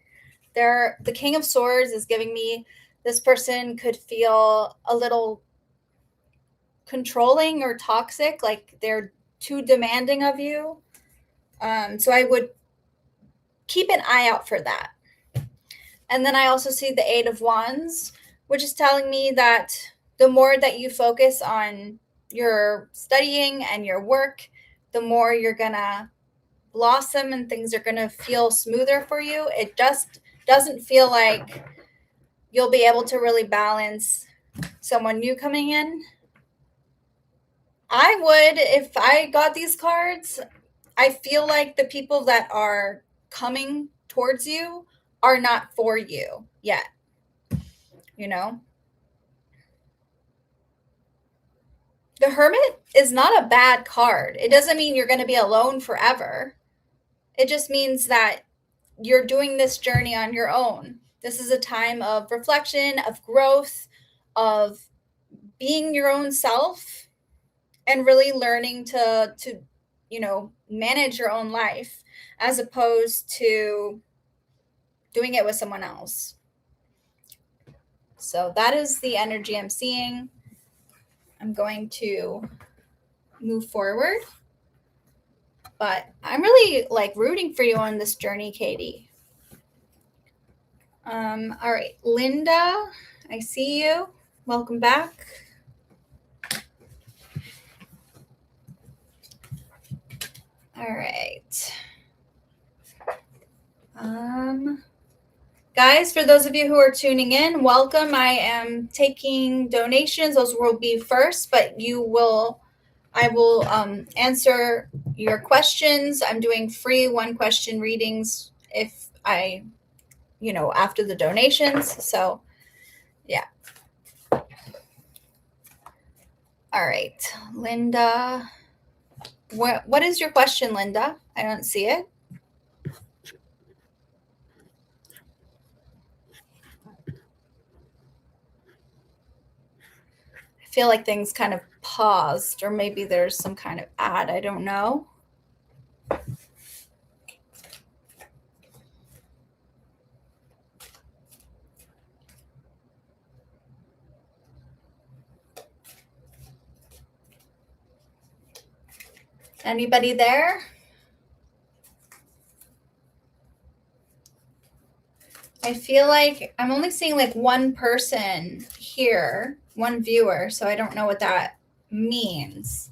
the King of Swords is giving me this person could feel a little controlling or toxic, like they're too demanding of you. So I would keep an eye out for that. And then I also see the Eight of Wands, which is telling me that the more that you focus on your studying and your work, the more you're going to blossom and things are going to feel smoother for you. It just doesn't feel like you'll be able to really balance someone new coming in. I would, if I got these cards, I feel like the people that are coming towards you are not for you yet. You know? The Hermit is not a bad card. It doesn't mean you're going to be alone forever. It just means that you're doing this journey on your own. This is a time of reflection, of growth, of being your own self and really learning to manage your own life as opposed to doing it with someone else. So that is the energy I'm seeing. I'm going to move forward. But I'm really rooting for you on this journey, Katie. All right, Linda, I see you. Welcome back. All right. Guys, for those of you who are tuning in, welcome. I am taking donations. Those will be first, but I will answer your questions. I'm doing free one-question readings after the donations. So, yeah. All right, Linda. What is your question, Linda? I don't see it. I feel like things kind of paused, or maybe there's some kind of ad. I don't know. Anybody there? I feel like I'm only seeing like one person here, one viewer, so I don't know what that means.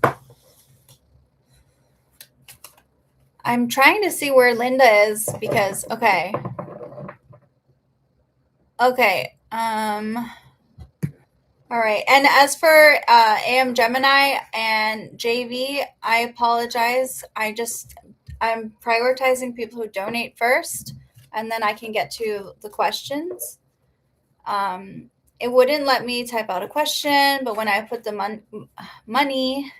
I'm trying to see where Linda is because okay. All right. And as for AM Gemini and JV, I apologize. I'm prioritizing people who donate first, and then I can get to the questions. It wouldn't let me type out a question, but when I put the money,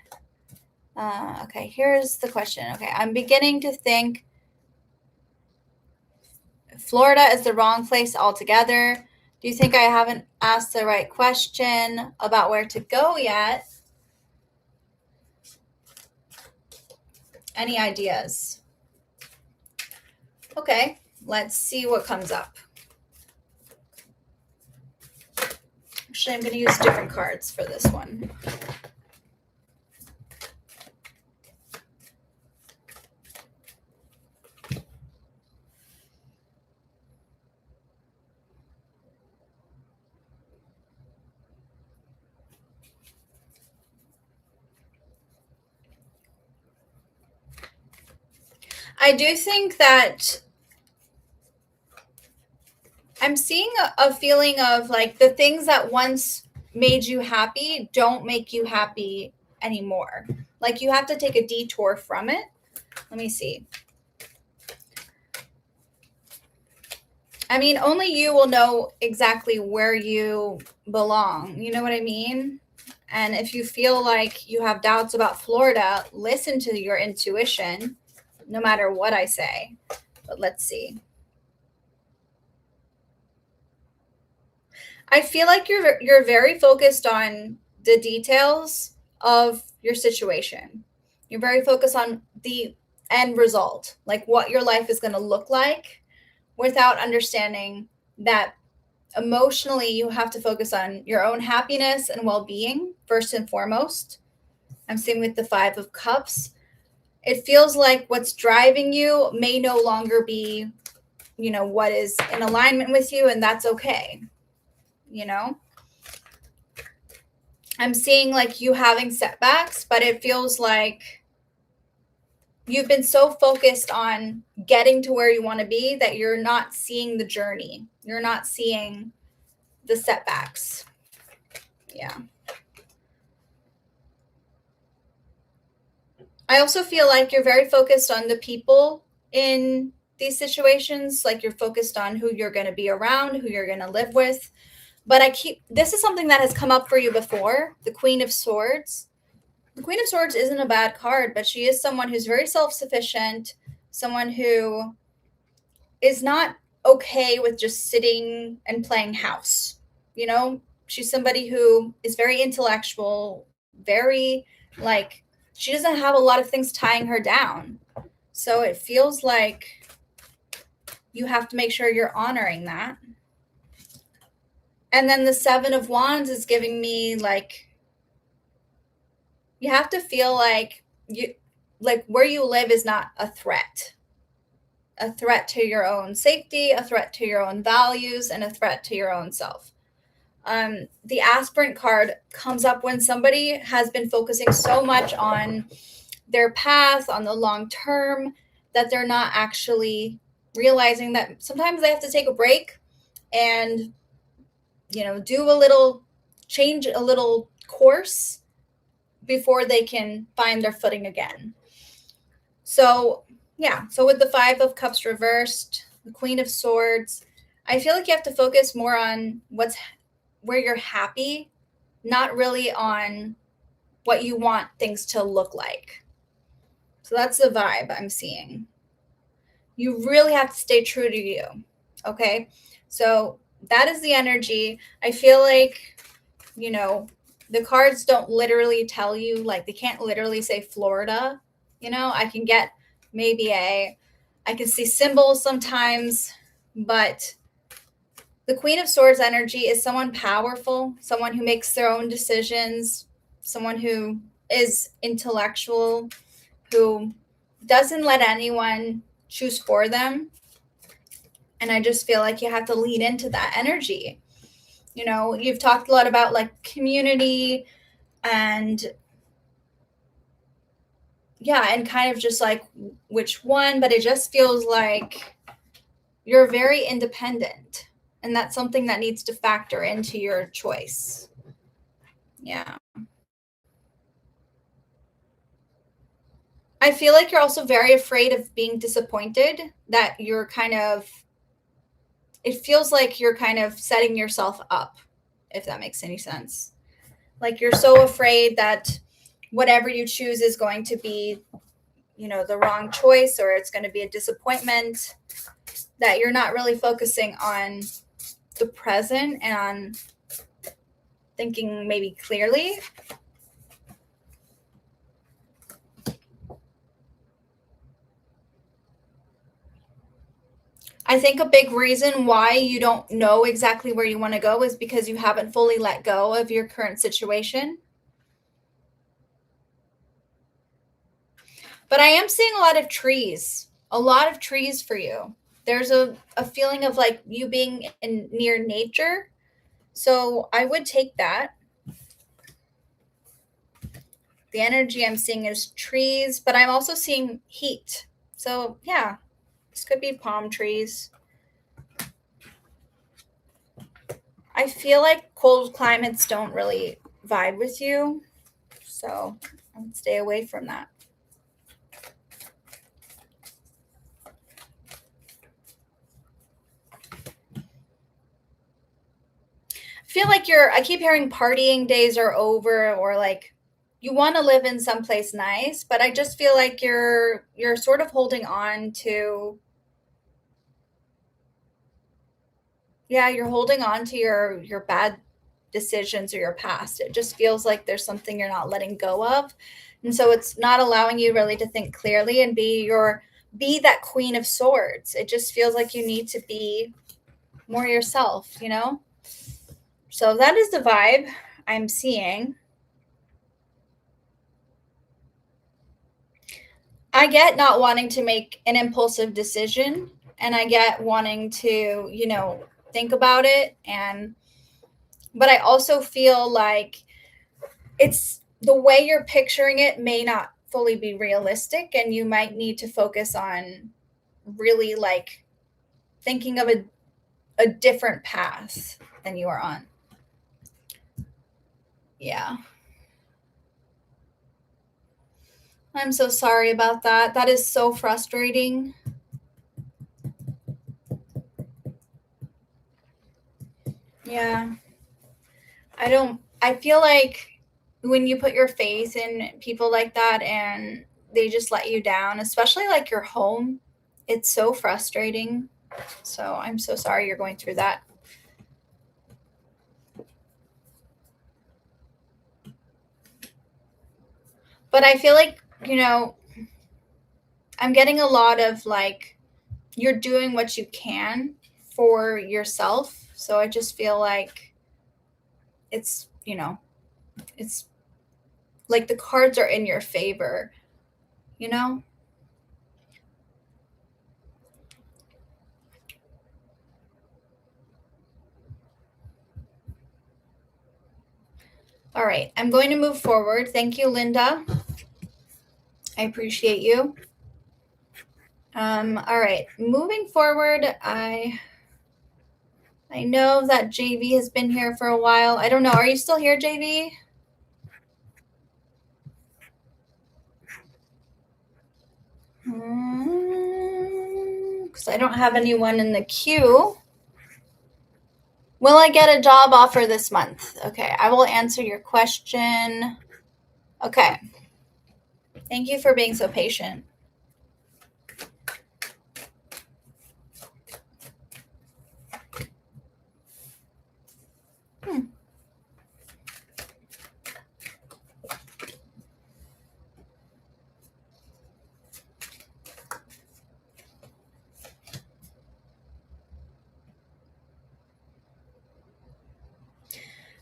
okay, here's the question. Okay, I'm beginning to think Florida is the wrong place altogether. Do you think I haven't asked the right question about where to go yet? Any ideas? Okay, let's see what comes up. Actually, I'm going to use different cards for this one. I do think that I'm seeing a feeling of like the things that once made you happy don't make you happy anymore. Like you have to take a detour from it. Let me see. I mean, only you will know exactly where you belong. You know what I mean? And if you feel like you have doubts about Florida, listen to your intuition, no matter what I say. But let's see. I feel like you're very focused on the details of your situation. You're very focused on the end result, like what your life is going to look like, without understanding that emotionally you have to focus on your own happiness and well-being first and foremost. I'm seeing with the 5 of Cups. It feels like what's driving you may no longer be, what is in alignment with you, and that's okay. I'm seeing like you having setbacks, but it feels like you've been so focused on getting to where you want to be that you're not seeing the journey. You're not seeing the setbacks. Yeah. I also feel like you're very focused on the people in these situations. Like you're focused on who you're going to be around, who you're going to live with. But this is something that has come up for you before, the Queen of Swords. The Queen of Swords isn't a bad card, but she is someone who's very self-sufficient, someone who is not okay with just sitting and playing house. She's somebody who is very intellectual, very like she doesn't have a lot of things tying her down. So it feels like you have to make sure you're honoring that. And then the 7 of Wands is giving me like you have to feel like where you live is not a threat to your own safety, a threat to your own values, and a threat to your own self. The aspirant card comes up when somebody has been focusing so much on their path, on the long term, that they're not actually realizing that sometimes they have to take a break and change a little course before they can find their footing again. So with the 5 of Cups reversed, the Queen of Swords, I feel like you have to focus more on where you're happy, not really on what you want things to look like. So that's the vibe I'm seeing. You really have to stay true to you. Okay? So that is the energy. I feel like, the cards don't literally tell you, like they can't literally say Florida. I can get I can see symbols sometimes, but the Queen of Swords energy is someone powerful, someone who makes their own decisions, someone who is intellectual, who doesn't let anyone choose for them. And I just feel like you have to lean into that energy. You know, you've talked a lot about like community and yeah, and kind of just like which one, but it just feels like you're very independent. And that's something that needs to factor into your choice. Yeah. I feel like you're also very afraid of being disappointed, that you're kind of, it feels like you're kind of setting yourself up, if that makes any sense. Like you're so afraid that whatever you choose is going to be, you know, the wrong choice, or it's going to be a disappointment, that you're not really focusing on the present and on thinking maybe clearly. I think a big reason why you don't know exactly where you want to go is because you haven't fully let go of your current situation. But I am seeing a lot of trees for you. There's a feeling of like you being in near nature. So I would take that. The energy I'm seeing is trees, but I'm also seeing heat. So yeah, this could be palm trees. I feel like cold climates don't really vibe with you. So I would stay away from that. I feel like I keep hearing partying days are over, or like you want to live in someplace nice, but I just feel like you're sort of holding on to, yeah, you're holding on to your bad decisions or your past. It just feels like there's something you're not letting go of. And so it's not allowing you really to think clearly and be that queen of swords. It just feels like you need to be more yourself, you know? So that is the vibe I'm seeing. I get not wanting to make an impulsive decision, and I get wanting to, you know, think about it, and but I also feel like it's the way you're picturing it may not fully be realistic, and you might need to focus on really like thinking of a different path than you are on. Yeah. I'm so sorry about that. That is so frustrating. Yeah. I feel like when you put your faith in people like that and they just let you down, especially like your home, it's so frustrating. So I'm so sorry you're going through that. But I feel like, you know, I'm getting a lot of like, you're doing what you can for yourself. So I just feel like it's, you know, it's like the cards are in your favor, you know? All right, I'm going to move forward. Thank you, Linda. I appreciate you. All right, moving forward, I know that JV has been here for a while. I don't know. Are you still here, JV? Because I don't have anyone in the queue. Will I get a job offer this month? Okay, I will answer your question. Okay. Thank you for being so patient.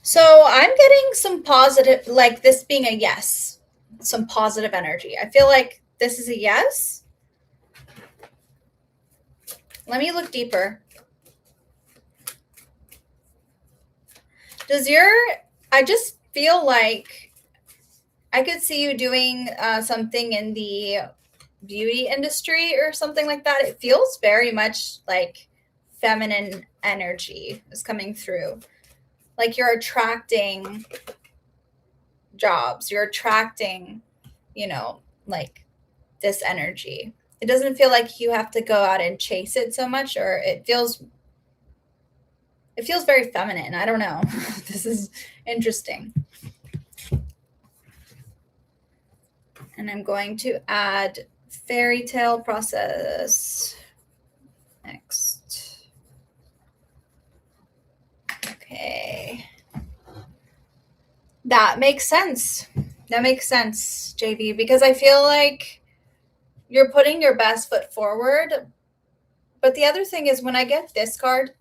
So I'm getting some positive, like this being a yes, some positive energy. I feel like This is a yes. Let me look deeper. I just feel like I could see you doing something in the beauty industry or something like that. It feels very much like feminine energy is coming through. Like you're attracting jobs, you're attracting, like this energy. It doesn't feel like you have to go out and chase it so much, or it feels very feminine. I don't know. This is interesting. And I'm going to add fairy tale process next. Okay. That makes sense. That makes sense, JV, because I feel like you're putting your best foot forward. But the other thing is, when I get this card,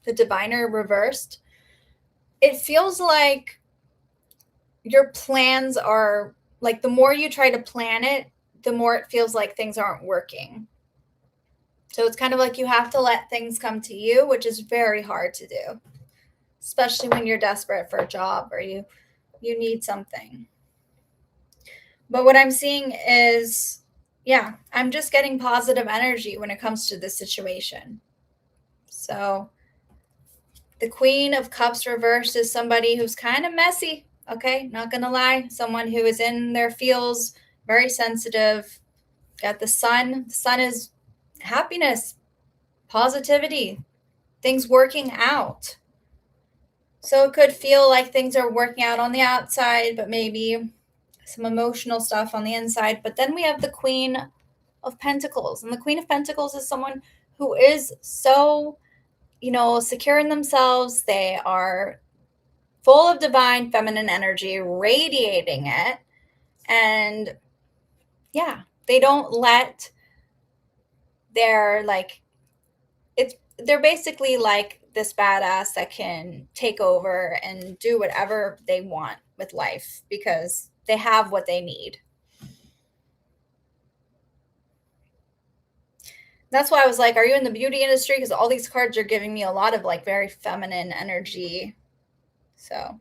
the Diviner reversed, it feels like your plans are, like, the more you try to plan it, the more it feels like things aren't working. So it's kind of like you have to let things come to you, which is very hard to do, especially when you're desperate for a job or you need something. But what I'm seeing is, yeah, I'm just getting positive energy when it comes to this situation. So the Queen of Cups reversed is somebody who's kind of messy. Okay, not gonna lie. Someone who is in their feels, very sensitive. Got the Sun. The Sun is happiness, positivity, things working out. So it could feel like things are working out on the outside, but maybe some emotional stuff on the inside. But then we have the Queen of Pentacles. And the Queen of Pentacles is someone who is so, secure in themselves. They are full of divine feminine energy, radiating it. And yeah, they don't let their, they're basically like this badass that can take over and do whatever they want with life because they have what they need. That's why I was like, are you in the beauty industry? Because all these cards are giving me a lot of like very feminine energy. So,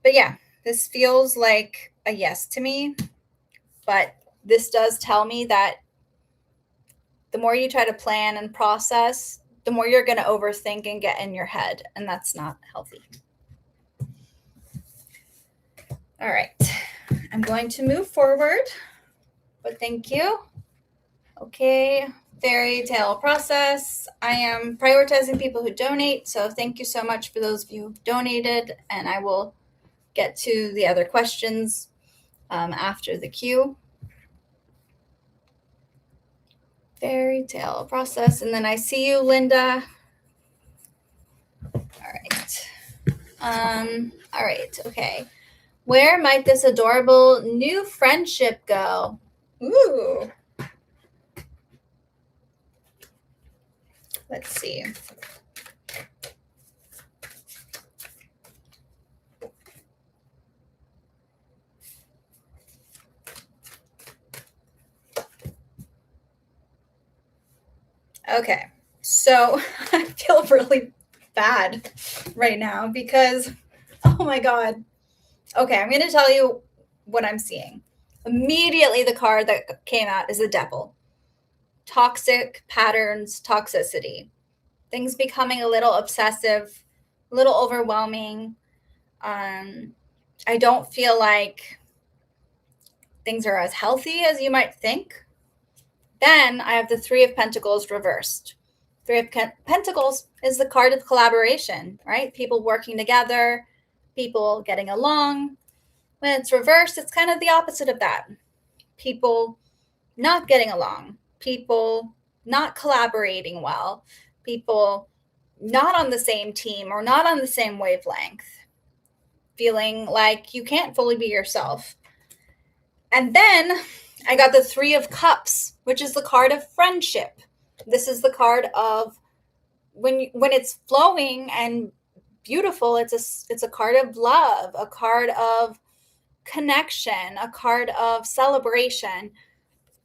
but yeah, this feels like a yes to me. But this does tell me that the more you try to plan and process, the more you're going to overthink and get in your head. And that's not healthy. All right. I'm going to move forward. But thank you. Okay. Fairy tale process. I am prioritizing people who donate. So thank you so much for those of you who've donated. And I will get to the other questions after the queue. Fairy tale process. And then I see you, Linda. All right. All right. Okay. Where might this adorable new friendship go? Ooh. Let's see. Okay. So I feel really bad right now because, oh my God. Okay, I'm going to tell you what I'm seeing. Immediately, the card that came out is the Devil. Toxic patterns, toxicity. Things becoming a little obsessive, a little overwhelming. I don't feel like things are as healthy as you might think. Then I have the Three of Pentacles reversed. Three of Pentacles is the card of collaboration, right? People working together, people getting along. When it's reversed, it's kind of the opposite of that. People not getting along, people not collaborating well, people not on the same team or not on the same wavelength, feeling like you can't fully be yourself. And then I got the Three of Cups, which is the card of friendship. This is the card of when it's flowing and beautiful, it's a card of love, a card of connection, a card of celebration.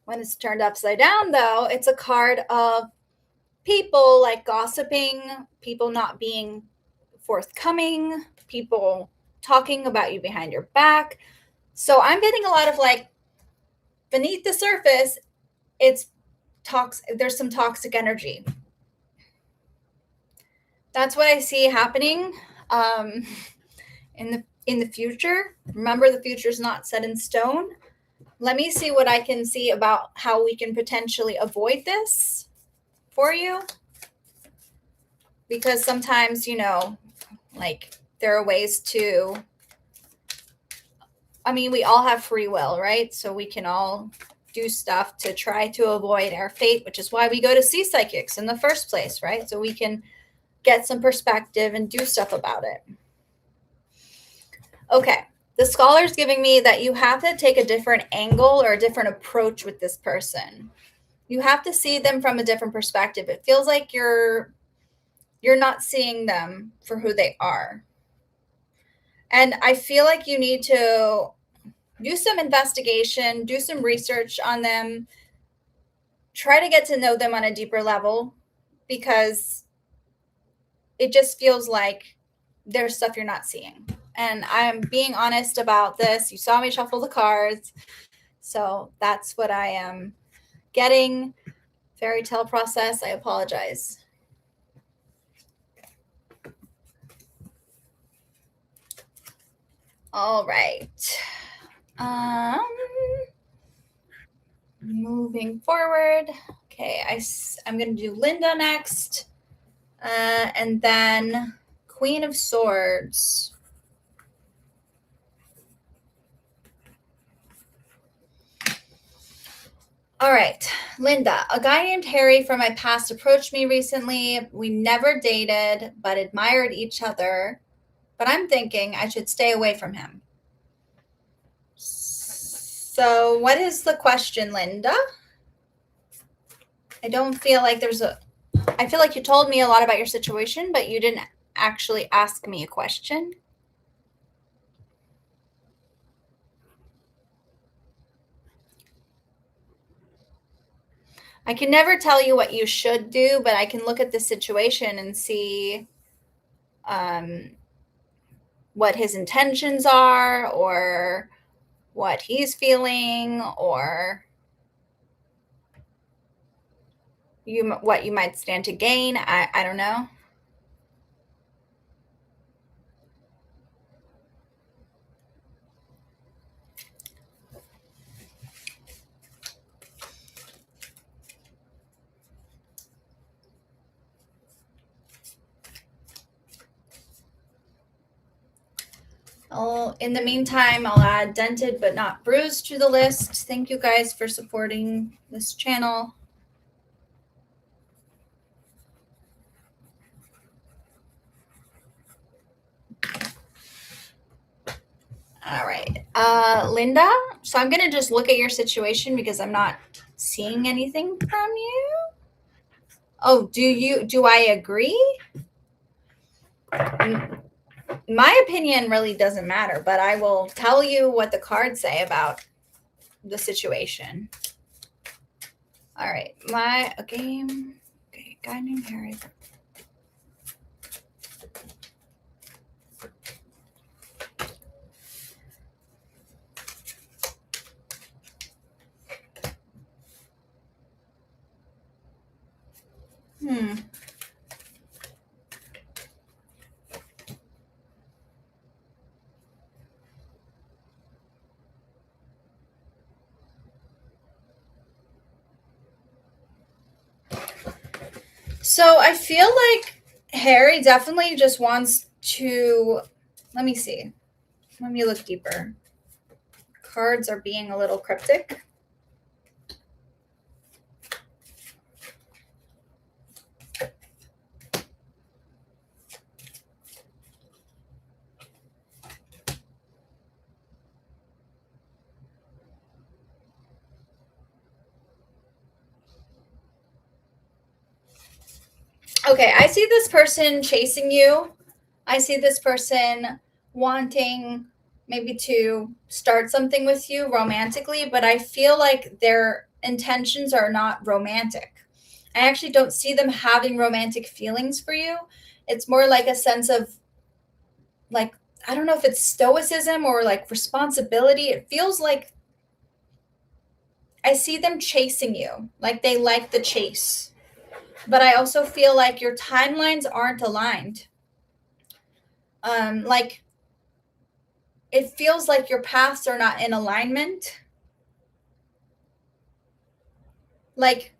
When it's turned upside down, though, it's a card of people like gossiping, people not being forthcoming, people talking about you behind your back. So I'm getting a lot of like beneath the surface, it's there's some toxic energy. That's what I see happening in the future. Remember, the future is not set in stone. Let me see what I can see about how we can potentially avoid this for you. Because sometimes, like there are ways to, we all have free will, right? So we can all do stuff to try to avoid our fate, which is why we go to see psychics in the first place, right? So we can get some perspective and do stuff about it. Okay. The scholar's giving me that you have to take a different angle or a different approach with this person. You have to see them from a different perspective. It feels like you're not seeing them for who they are. And I feel like you need to do some investigation, do some research on them, try to get to know them on a deeper level, because it just feels like there's stuff you're not seeing. And I'm being honest about this. You saw me shuffle the cards. So that's what I am getting. Fairy tale process. I apologize. All right. Moving forward. Okay, I'm going to do Linda next. And then Queen of Swords. All right, Linda, a guy named Harry from my past approached me recently. We never dated, but admired each other. But I'm thinking I should stay away from him. So what is the question, Linda? I don't feel like I feel like you told me a lot about your situation, but you didn't actually ask me a question. I can never tell you what you should do, but I can look at the situation and see what his intentions are, or what he's feeling, or what you might stand to gain. I don't know. In the meantime, I'll add dented but not bruised to the list. Thank you guys for supporting this channel. All right. Linda, so I'm going to just look at your situation because I'm not seeing anything from you. Oh, do I agree? My opinion really doesn't matter, but I will tell you what the cards say about the situation. All right. A guy named Harry. So I feel like Harry definitely just wants to, let me see. Let me look deeper. Cards are being a little cryptic. Okay, I see this person chasing you. I see this person wanting maybe to start something with you romantically, but I feel like they're intentions are not romantic. I actually don't see them having romantic feelings for you. It's more like a sense of, like, I don't know if it's stoicism or like responsibility. It feels like I see them chasing you, like they like the chase. But I also feel like your timelines aren't aligned. Like it feels like your paths are not in alignment. Like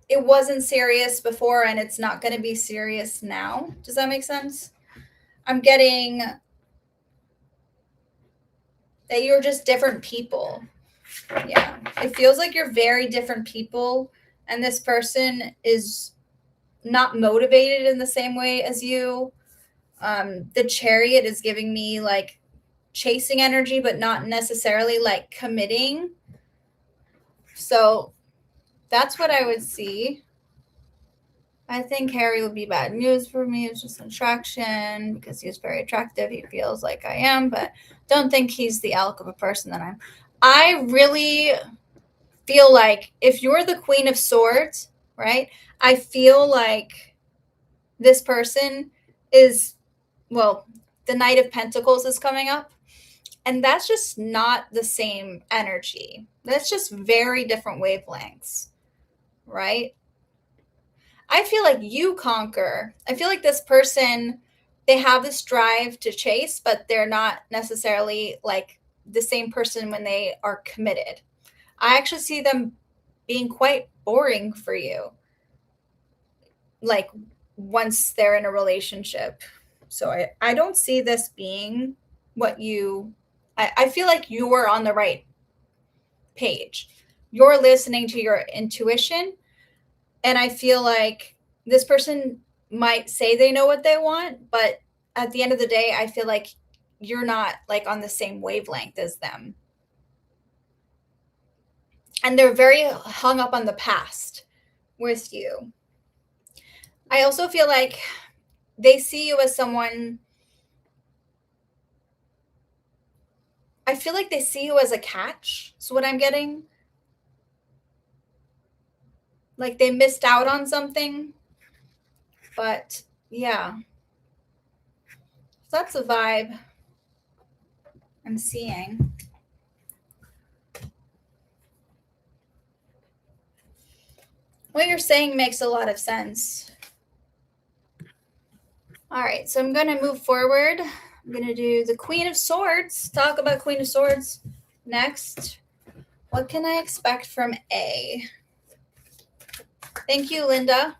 it wasn't serious before and it's not going to be serious now. Does that make sense? I'm getting that you're just different people. Yeah. It feels like you're very different people, and this person is not motivated in the same way as you. The Chariot is giving me like chasing energy, but not necessarily like committing. So that's what I would see. I think Harry would be bad news for me. It's just an attraction because he's very attractive. He feels like I am, but don't think he's the elk of a person that I'm. I really feel like if you're the Queen of Swords, right? I feel like this person is, well, the Knight of Pentacles is coming up. And that's just not the same energy. That's just very different wavelengths, right? I feel like you conquer. I feel like this person, they have this drive to chase, but they're not necessarily like the same person when they are committed. I actually see them being quite boring for you, like once they're in a relationship. So I don't see this being what you, I feel like you are on the right page. You're listening to your intuition. And I feel like this person might say they know what they want, but at the end of the day, I feel like you're not like on the same wavelength as them. And they're very hung up on the past with you. I also feel like they see you as someone, I feel like they see you as a catch. So what I'm getting, like they missed out on something. But yeah, so that's a vibe I'm seeing. What you're saying makes a lot of sense. All right, so I'm going to move forward. I'm going to do the Queen of Swords. Talk about Queen of Swords next. What can I expect from A? Thank you, Linda.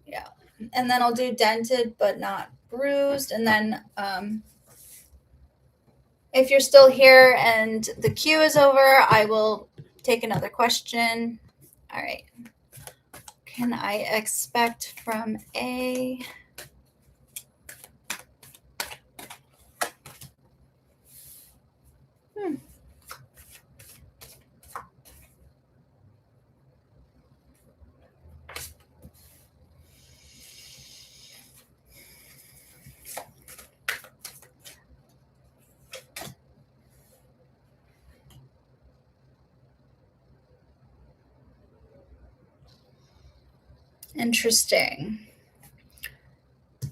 Yeah, and then I'll do dented but not bruised. And then if you're still here and the queue is over, I will take another question. All right. Can I expect from A? Interesting.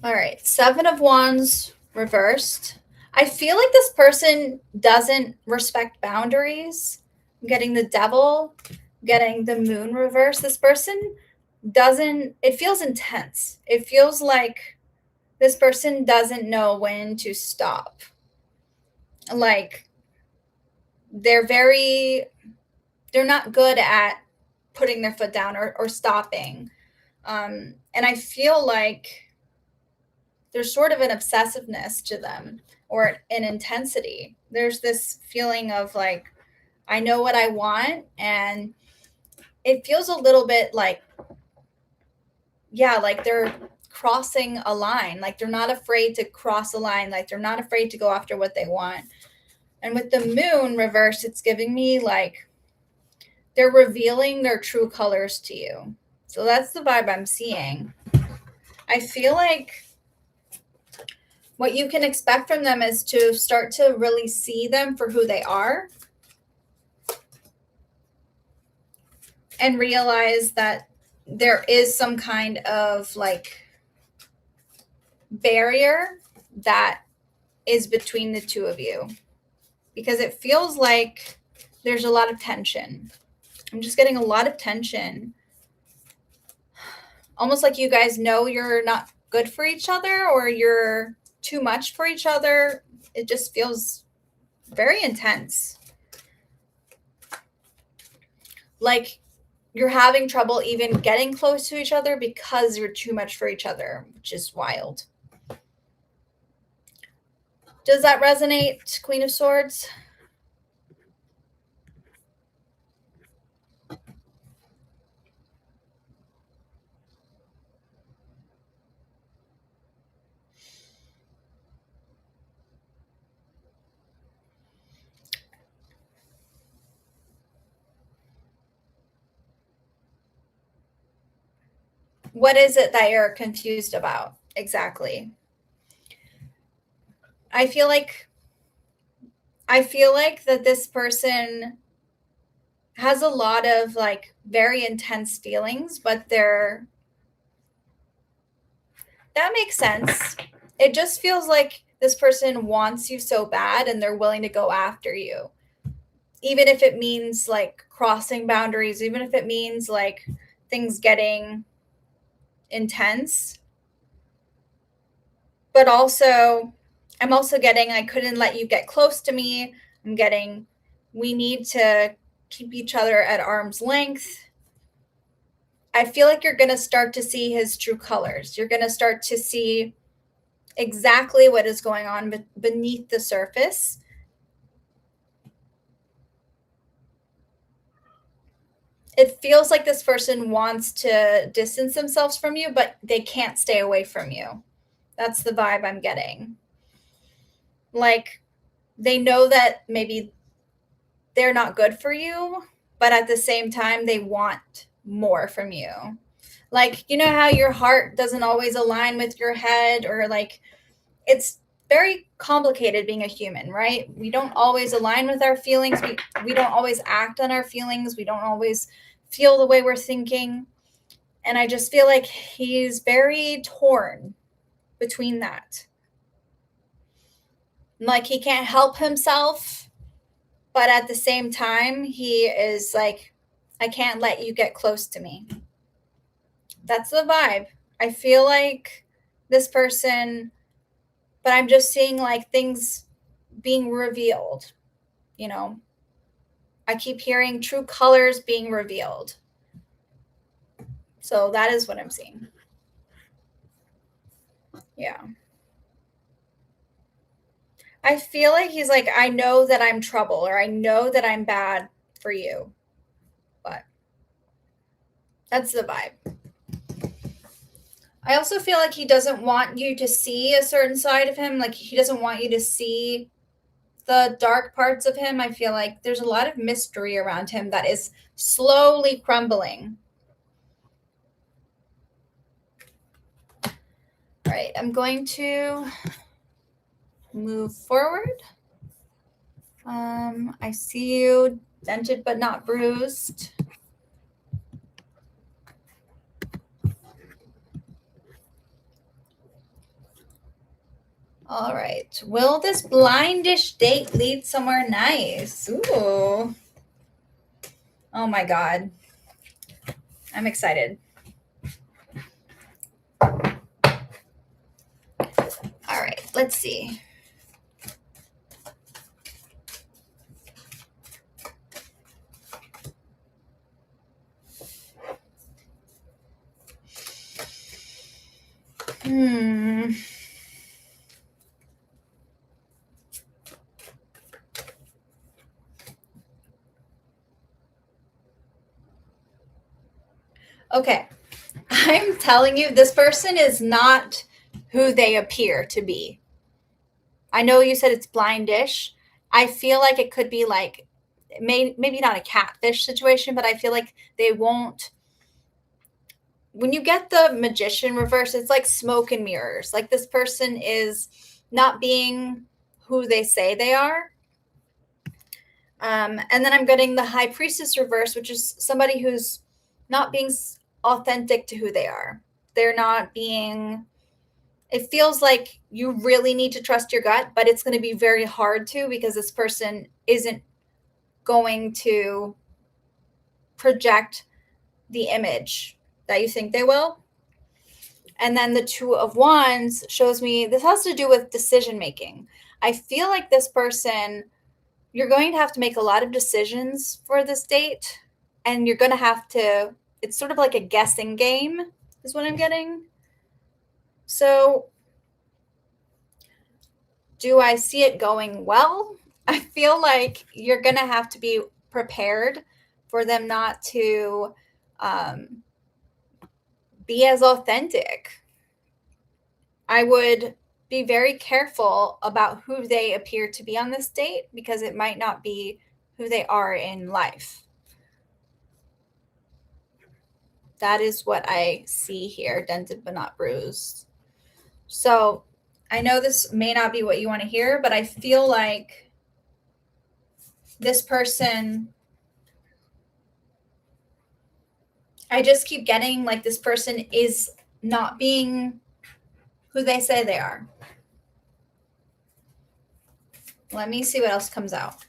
All right, 7 of Wands reversed. I feel like this person doesn't respect boundaries. I'm getting the Devil, getting the Moon reversed. This person doesn't, it feels intense. It feels like this person doesn't know when to stop. Like they're not good at putting their foot down or stopping. And I feel like there's sort of an obsessiveness to them or an intensity. There's this feeling of like, I know what I want. And it feels a little bit like, yeah, like they're crossing a line. Like they're not afraid to cross a line. Like they're not afraid to go after what they want. And with the Moon reversed, it's giving me like they're revealing their true colors to you. So that's the vibe I'm seeing. I feel like what you can expect from them is to start to really see them for who they are. and realize that there is some kind of like barrier that is between the two of you, because it feels like there's a lot of tension. I'm just getting a lot of tension. Almost like you guys know you're not good for each other, or you're too much for each other. It just feels very intense. Like you're having trouble even getting close to each other because you're too much for each other, which is wild. Does that resonate, Queen of Swords? What is it that you're confused about exactly? I feel like that this person has a lot of like very intense feelings, but that makes sense. It just feels like this person wants you so bad and they're willing to go after you. Even if it means like crossing boundaries, even if it means like things getting intense. But also, I'm also getting, I couldn't let you get close to me. I'm getting, we need to keep each other at arm's length. I feel like you're going to start to see his true colors. You're going to start to see exactly what is going on beneath the surface. It feels like this person wants to distance themselves from you, but they can't stay away from you. That's the vibe I'm getting. Like they know that maybe they're not good for you, but at the same time, they want more from you. Like, you know how your heart doesn't always align with your head, or like it's very complicated being a human, right? We don't always align with our feelings. We don't always act on our feelings. We don't always feel the way we're thinking. And I just feel like he's very torn between that. Like he can't help himself, but at the same time, he is like, I can't let you get close to me. That's the vibe. I feel like this person, but I'm just seeing like things being revealed, you know. I keep hearing true colors being revealed. So that is what I'm seeing. Yeah. I feel like he's like, I know that I'm trouble, or I know that I'm bad for you. But that's the vibe. I also feel like he doesn't want you to see a certain side of him. Like he doesn't want you to see the dark parts of him. I feel like there's a lot of mystery around him that is slowly crumbling. All right, I'm going to move forward. I see you, dented but not bruised. All right. Will this blindish date lead somewhere nice? Ooh. Oh my God. I'm excited. All right. Let's see. Okay. I'm telling you, this person is not who they appear to be. I know you said it's blindish. I feel like it could be like maybe not a catfish situation, but I feel like they won't. When you get the magician reverse, it's like smoke and mirrors. Like this person is not being who they say they are. And then I'm getting the High Priestess reverse, which is somebody who's not being authentic to who they are. They're not being, it feels like you really need to trust your gut, but it's going to be very hard to, because this person isn't going to project the image that you think they will. And then the Two of Wands shows me this has to do with decision making. I feel like this person, you're going to have to make a lot of decisions for this date, and you're going to have to, it's sort of like a guessing game, is what I'm getting. So, do I see it going well? I feel like you're going to have to be prepared for them not to be as authentic. I would be very careful about who they appear to be on this date, because it might not be who they are in life. That is what I see here, dented but not bruised. So I know this may not be what you want to hear, but I feel like this person, I just keep getting like this person is not being who they say they are. Let me see what else comes out.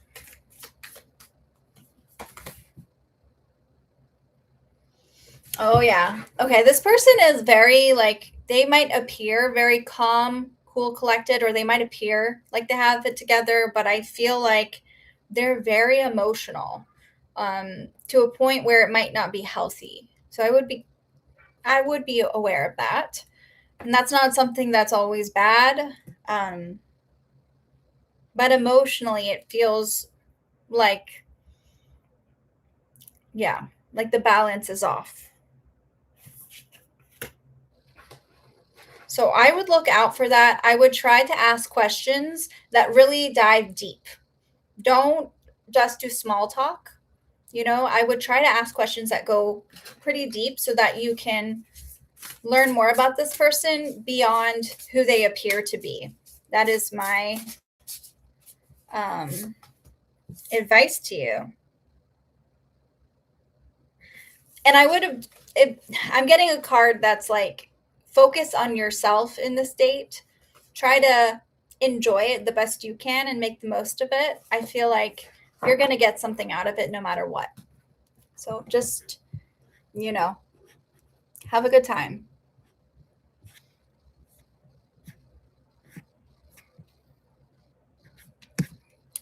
Oh, yeah. Okay, this person is very, like, they might appear very calm, cool, collected, or they might appear like they have it together, but I feel like they're very emotional, to a point where it might not be healthy. So I would be aware of that. And that's not something that's always bad. But emotionally, it feels like, yeah, like the balance is off. So I would look out for that. I would try to ask questions that really dive deep. Don't just do small talk. I would try to ask questions that go pretty deep so that you can learn more about this person beyond who they appear to be. That is my advice to you. And I'm getting a card that's like, focus on yourself in this date. Try to enjoy it the best you can and make the most of it. I feel like you're going to get something out of it no matter what. So just, have a good time.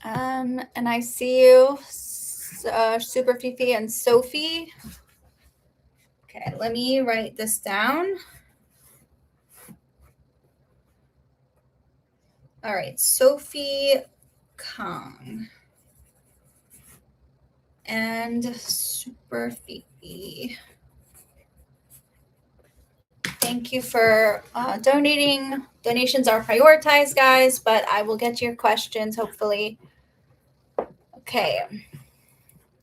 And I see you, Super Fifi and Sophie. Okay, let me write this down. All right, Sophie Kong and Super Fifi. Thank you for donating. Donations are prioritized, guys, but I will get to your questions, hopefully. Okay.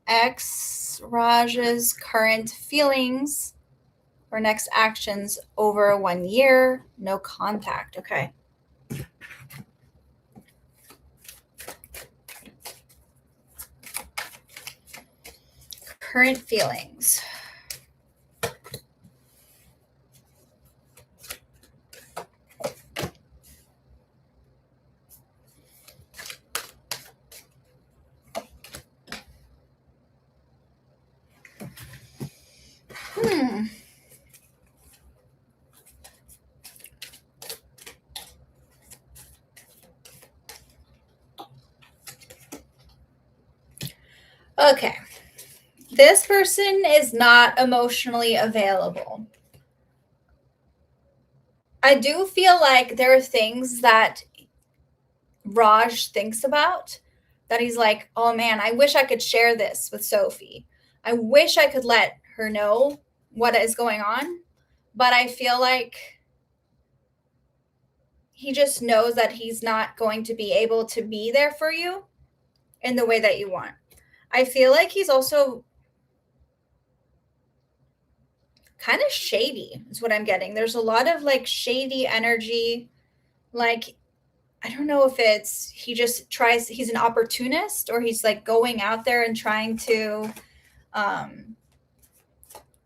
X Raj's current feelings or next actions over 1 year. No contact. Okay. Current feelings. Okay. This person is not emotionally available. I do feel like there are things that Raj thinks about that he's like, oh man, I wish I could share this with Sophie. I wish I could let her know what is going on. But I feel like he just knows that he's not going to be able to be there for you in the way that you want. I feel like he's also kind of shady, is what I'm getting. There's a lot of like shady energy. Like I don't know if it's he just tries, he's an opportunist, or he's like going out there and trying to um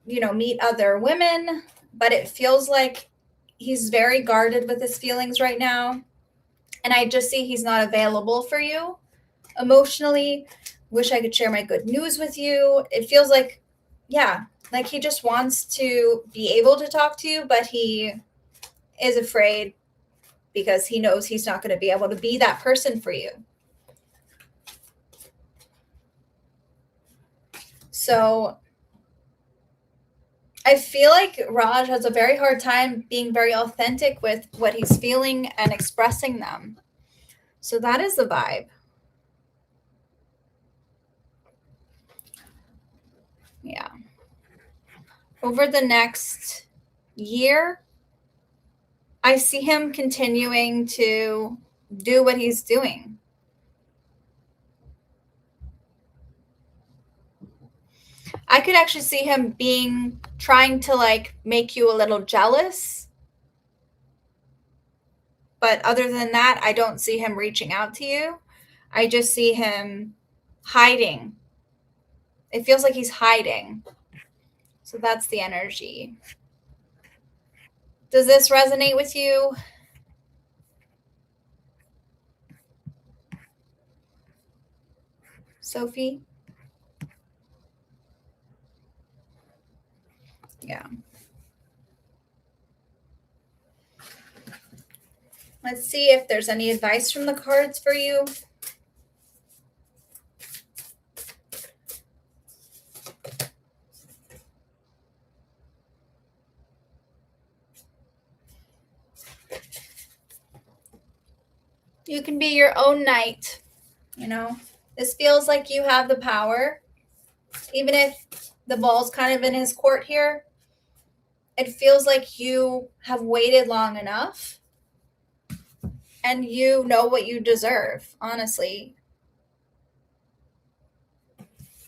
meet other women, but it feels like he's very guarded with his feelings right now. And I just see he's not available for you emotionally. Wish I could share my good news with you. It feels like, yeah, like he just wants to be able to talk to you, but he is afraid because he knows he's not going to be able to be that person for you. So I feel like Raj has a very hard time being very authentic with what he's feeling and expressing them. So that is the vibe. Yeah. Over the next year, I see him continuing to do what he's doing. I could actually see him trying to like make you a little jealous. But other than that, I don't see him reaching out to you. I just see him hiding. It feels like he's hiding. So that's the energy. Does this resonate with you, Sophie? Yeah. Let's see if there's any advice from the cards for you. You can be your own knight. This feels like you have the power. Even if the ball's kind of in his court here, it feels like you have waited long enough and you know what you deserve, honestly.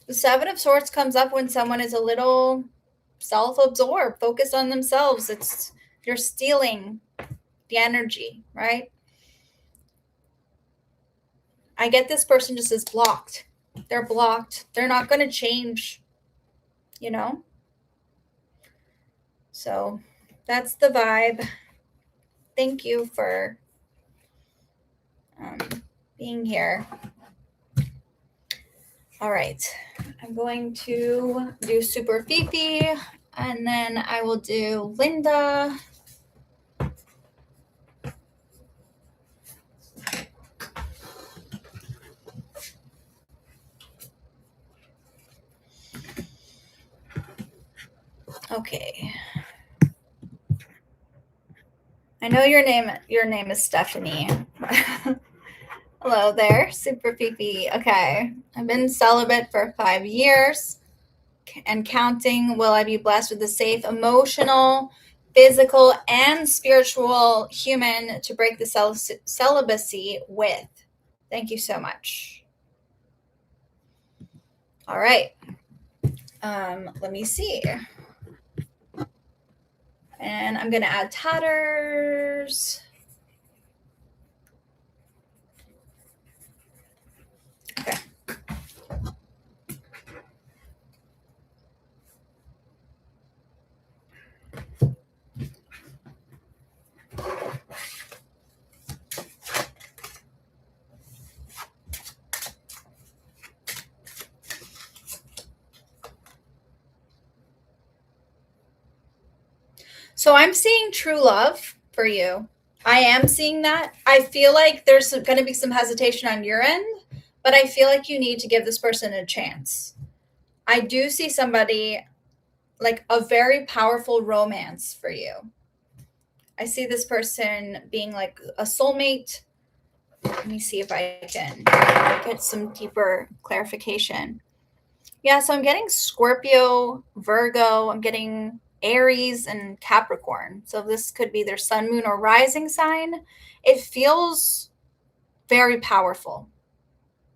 The Seven of Swords comes up when someone is a little self-absorbed, focused on themselves. You're stealing the energy, right? I get this person just is blocked. They're blocked. They're not going to change, you know? So that's the vibe. Thank you for um, being here. All right. I'm going to do Super Fifi, and then I will do Linda. Okay. I know your name is Stephanie. Hello there, Super Fifi. Okay. I've been celibate for 5 years and counting. Will I be blessed with a safe, emotional, physical, and spiritual human to break the celibacy with? Thank you so much. All right. Let me see. And I'm going to add tatters. Okay. So I'm seeing true love for you. I am seeing that. I feel like there's going to be some hesitation on your end, but I feel like you need to give this person a chance. I do see somebody like a very powerful romance for you. I see this person being like a soulmate. Let me see if I can get some deeper clarification. Yeah, so I'm getting Scorpio, Virgo, I'm getting Aries and Capricorn. So this could be their sun, moon, or rising sign. It feels very powerful.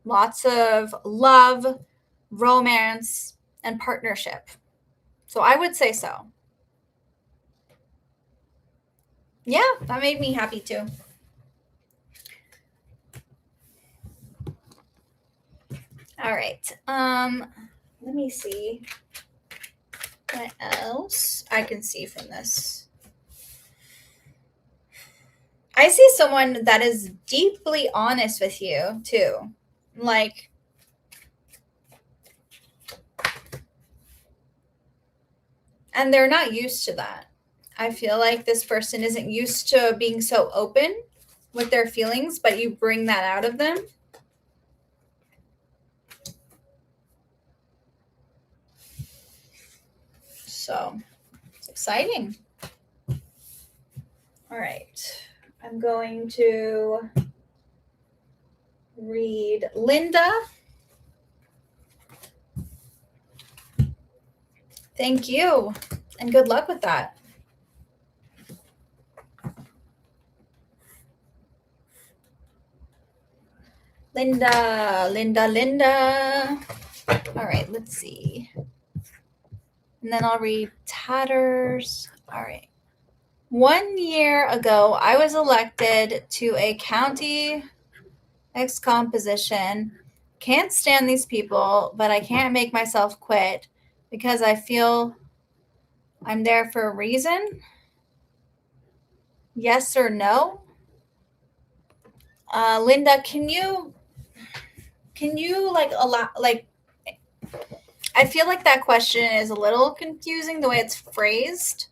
Lots of love, romance, and partnership. So I would say so. Yeah, that made me happy too. All right. Let me see what else I can see from this. I see someone that is deeply honest with you too. Like, and they're not used to that. I feel like this person isn't used to being so open with their feelings, but you bring that out of them. So it's exciting. All right. I'm going to read Linda. Thank you. And good luck with that. Linda, Linda, Linda. All right, let's see. And then I'll read Tatters. All right. 1 year ago, I was elected to a county XCOM position. Can't stand these people, but I can't make myself quit because I feel I'm there for a reason. Yes or no? Linda, can you like allow, like, I feel like that question is a little confusing the way it's phrased.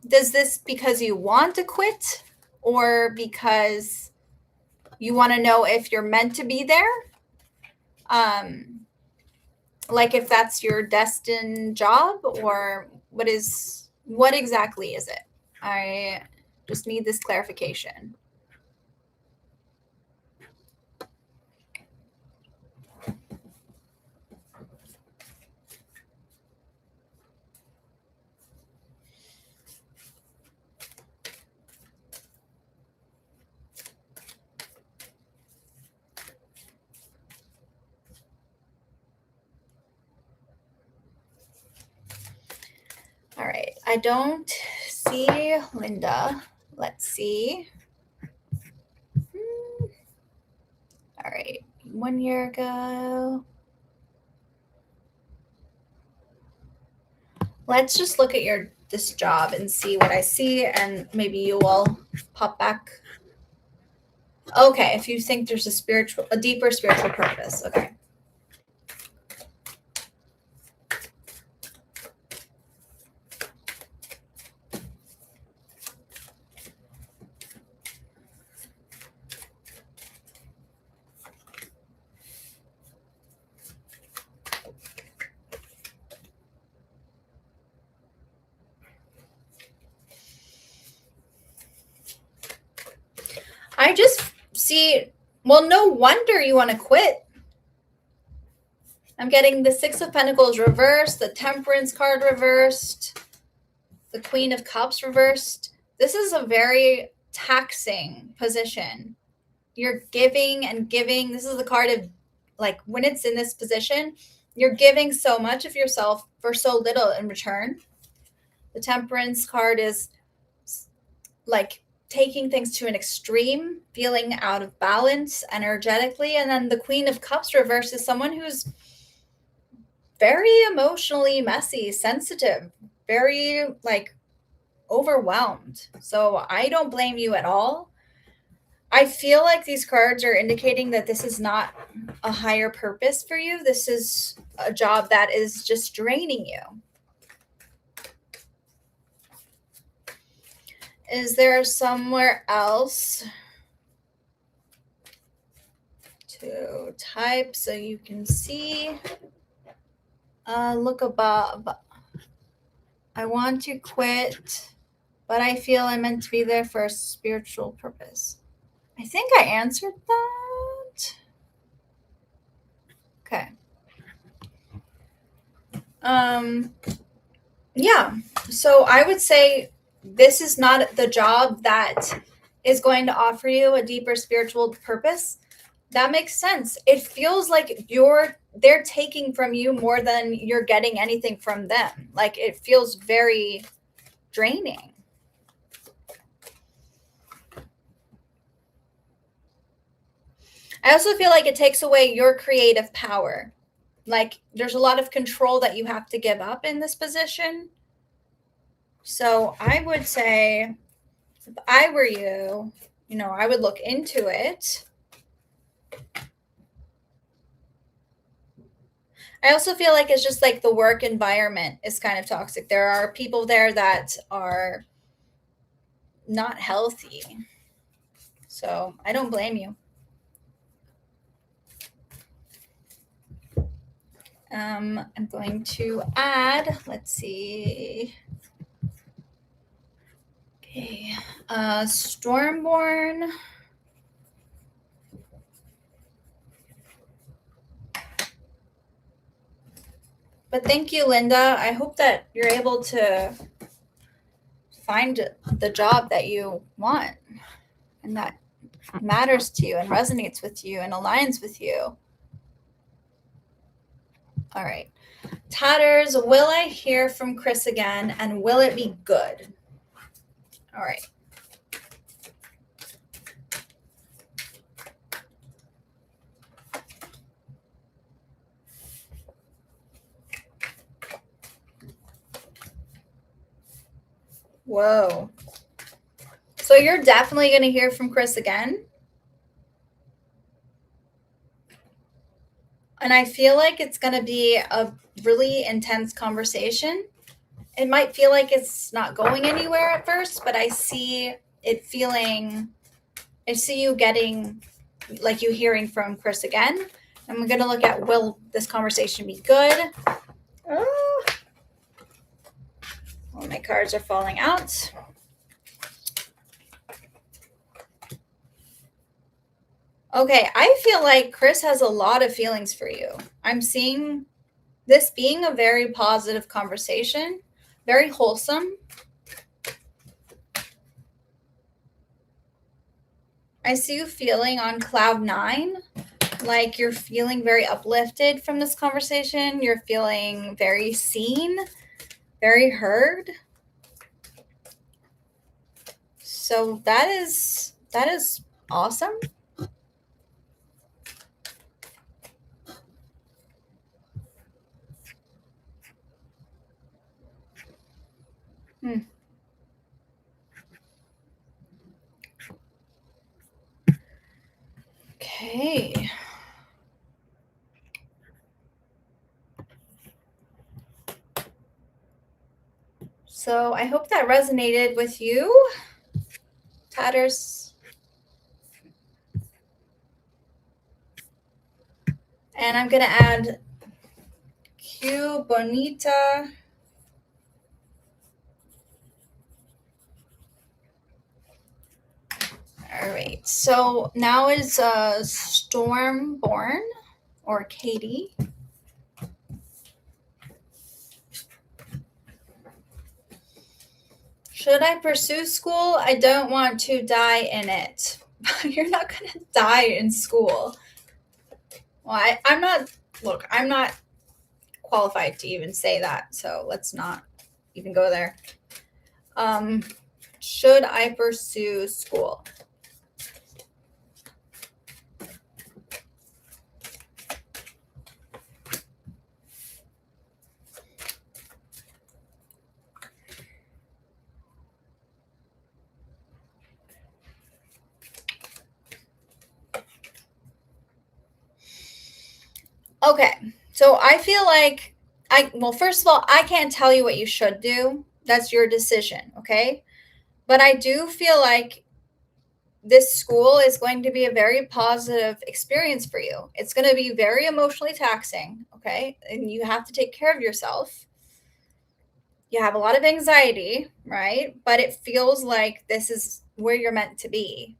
Does this because you want to quit or because you want to know if you're meant to be there? Like if that's your destined job, or what exactly is it? I just need this clarification. All right. I don't see Linda. Let's see. All right. 1 year ago. Let's just look at this job and see what I see, and maybe you will pop back. Okay, if you think there's a deeper spiritual purpose. Okay. I just see, well, no wonder you want to quit. I'm getting the Six of Pentacles reversed, the Temperance card reversed, the Queen of Cups reversed. This is a very taxing position. You're giving and giving. This is the card of, like, when it's in this position, you're giving so much of yourself for so little in return. The Temperance card is like taking things to an extreme, feeling out of balance energetically. And then the Queen of Cups reverse is someone who's very emotionally messy, sensitive, very like overwhelmed. So I don't blame you at all. I feel like these cards are indicating that this is not a higher purpose for you. This is a job that is just draining you. Is there somewhere else to type so you can see? Look above. I want to quit, but I feel I'm meant to be there for a spiritual purpose. I think I answered that. Okay. Yeah. So I would say this is not the job that is going to offer you a deeper spiritual purpose. That makes sense. It feels like they're taking from you more than you're getting anything from them. Like it feels very draining. I also feel like it takes away your creative power. Like there's a lot of control that you have to give up in this position. So I would say, if I were you, I would look into it. I also feel like it's just like the work environment is kind of toxic. There are people there that are not healthy. So I don't blame you. I'm going to add, let's see. Okay. Stormborn. But thank you, Linda. I hope that you're able to find the job that you want and that matters to you and resonates with you and aligns with you. All right. Tatters, will I hear from Chris again and will it be good? All right. Whoa. So you're definitely going to hear from Chris again? And I feel like it's going to be a really intense conversation. It might feel like it's not going anywhere at first, but I see you getting, like you hearing from Chris again. I'm going to look at, will this conversation be good? Oh, all my cards are falling out. Okay, I feel like Chris has a lot of feelings for you. I'm seeing this being a very positive conversation, very wholesome. I see you feeling on cloud 9, like you're feeling very uplifted from this conversation. You're feeling very seen, very heard. So that is awesome. Okay. So I hope that resonated with you, Tatters. And I'm going to add Q Bonita. All right. So now is Stormborn or Katie. Should I pursue school? I don't want to die in it. You're not going to die in school. Well, I'm not qualified to even say that. So let's not even go there. Should I pursue school? Okay, so I feel like first of all, I can't tell you what you should do. That's your decision, okay? But I do feel like this school is going to be a very positive experience for you. It's going to be very emotionally taxing, okay? And you have to take care of yourself. You have a lot of anxiety, right? But it feels like this is where you're meant to be.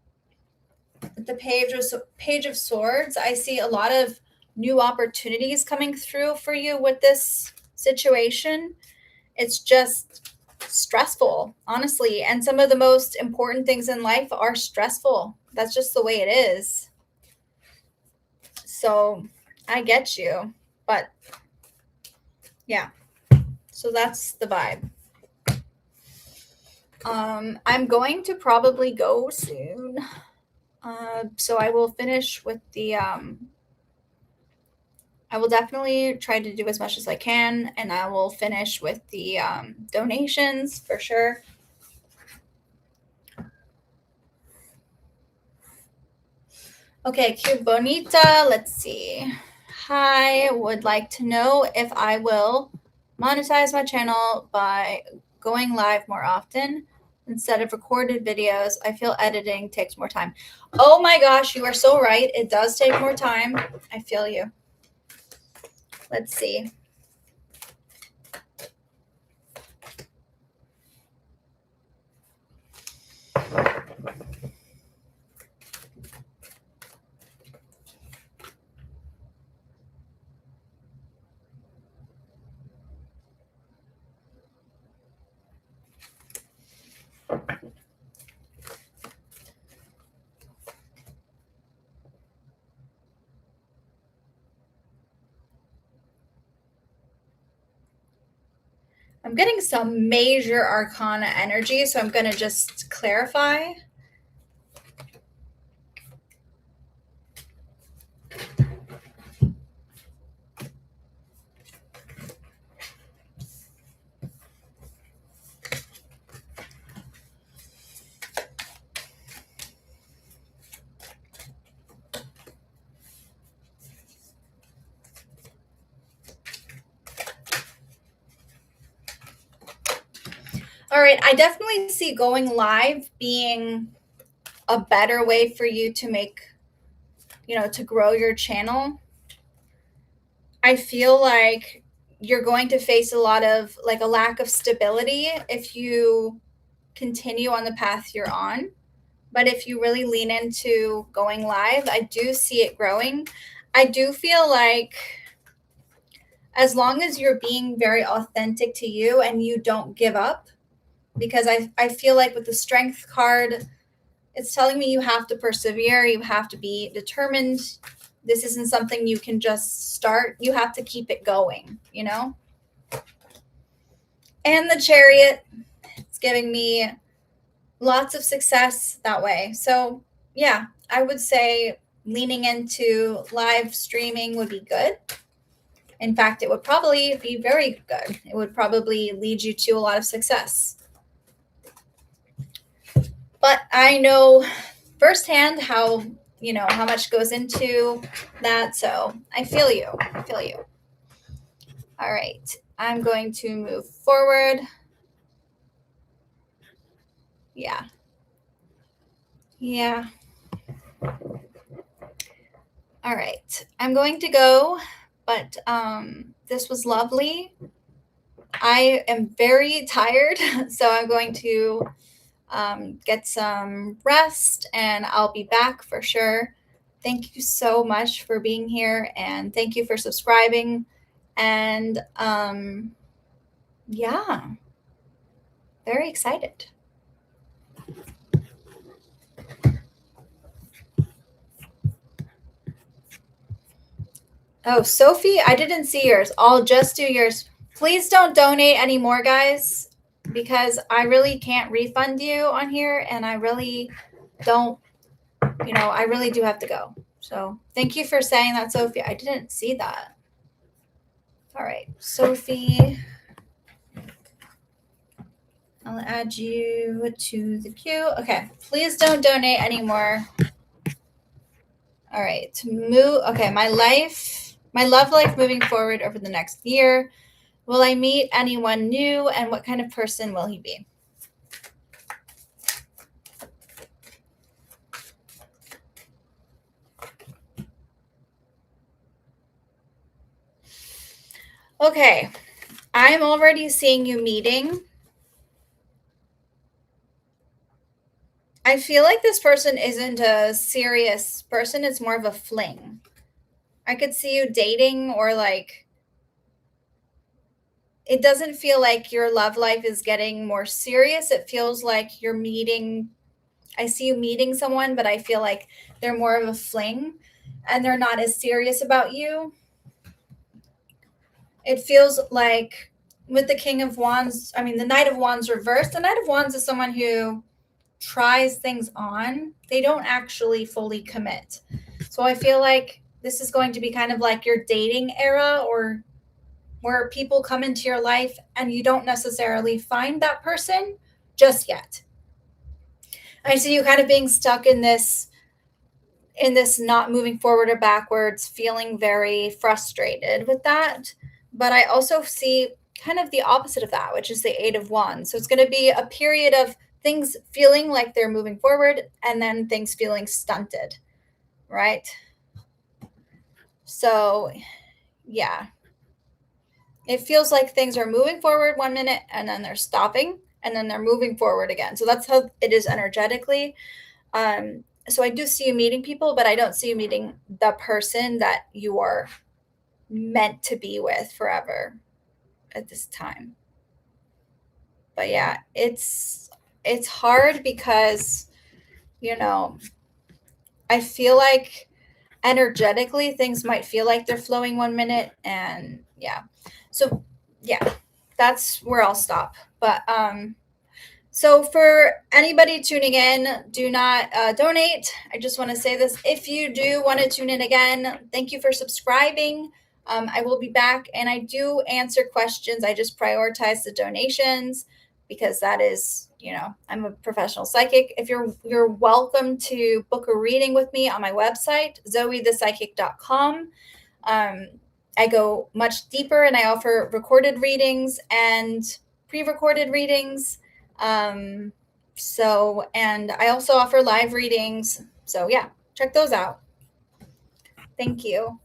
The Page of Swords, I see a lot of new opportunities coming through for you with this situation. It's just stressful, honestly. And some of the most important things in life are stressful. That's just the way it is. So I get you. But yeah, so that's the vibe. I'm going to probably go soon. So I will finish with the I will definitely try to do as much as I can, and I will finish with the donations for sure. Okay, Cute Bonita, let's see. Hi, would like to know if I will monetize my channel by going live more often instead of recorded videos. I feel editing takes more time. Oh my gosh, you are so right. It does take more time. I feel you. Let's see. I'm getting some major arcana energy, so I'm going to just clarify. All right, I definitely see going live being a better way for you to make, to grow your channel. I feel like you're going to face a lot of like a lack of stability if you continue on the path you're on. But if you really lean into going live, I do see it growing. I do feel like as long as you're being very authentic to you and you don't give up, because I feel like with the strength card, it's telling me you have to persevere, you have to be determined. This isn't something you can just start. You have to keep it going, And the Chariot, it's giving me lots of success that way. So, yeah, I would say leaning into live streaming would be good. In fact, it would probably be very good. It would probably lead you to a lot of success. But I know firsthand how much goes into that. So I feel you. I feel you. All right. I'm going to move forward. Yeah. Yeah. All right. I'm going to go, but this was lovely. I am very tired, so I'm going to get some rest, and I'll be back for sure. Thank you so much for being here, and thank you for subscribing. And yeah, very excited. Oh, Sophie, I didn't see yours. I'll just do yours. Please don't donate anymore, guys, because I really can't refund you on here, and I really don't, I really do have to go. So thank you for saying that, Sophie. I didn't see that. All right, Sophie. I'll add you to the queue. Okay, please don't donate anymore. All right, to move. Okay, my love life moving forward over the next year. Will I meet anyone new, and what kind of person will he be? Okay, I'm already seeing you meeting. I feel like this person isn't a serious person. It's more of a fling. I could see you dating, or like, it doesn't feel like your love life is getting more serious. It feels like you're meeting. I see you meeting someone, but I feel like they're more of a fling and they're not as serious about you. It feels like with the King of Wands, the Knight of Wands reversed, the Knight of Wands is someone who tries things on, they don't actually fully commit. So I feel like this is going to be kind of like your dating era, or where people come into your life and you don't necessarily find that person just yet. I see you kind of being stuck in this not moving forward or backwards, feeling very frustrated with that. But I also see kind of the opposite of that, which is the Eight of Wands. So it's going to be a period of things feeling like they're moving forward and then things feeling stunted, right? So, yeah. It feels like things are moving forward 1 minute and then they're stopping and then they're moving forward again. So that's how it is energetically. So I do see you meeting people, but I don't see you meeting the person that you are meant to be with forever at this time. But yeah, it's hard because, you know, I feel like energetically things might feel like they're flowing 1 minute, and yeah. So yeah, that's where I'll stop. But so for anybody tuning in, do not donate. I just want to say this. If you do want to tune in again, thank you for subscribing. I will be back, and I do answer questions. I just prioritize the donations because that is, I'm a professional psychic. If you're welcome to book a reading with me on my website, zoethepsychic.com. I go much deeper, and I offer recorded readings and pre-recorded readings. And I also offer live readings. So yeah, check those out. Thank you.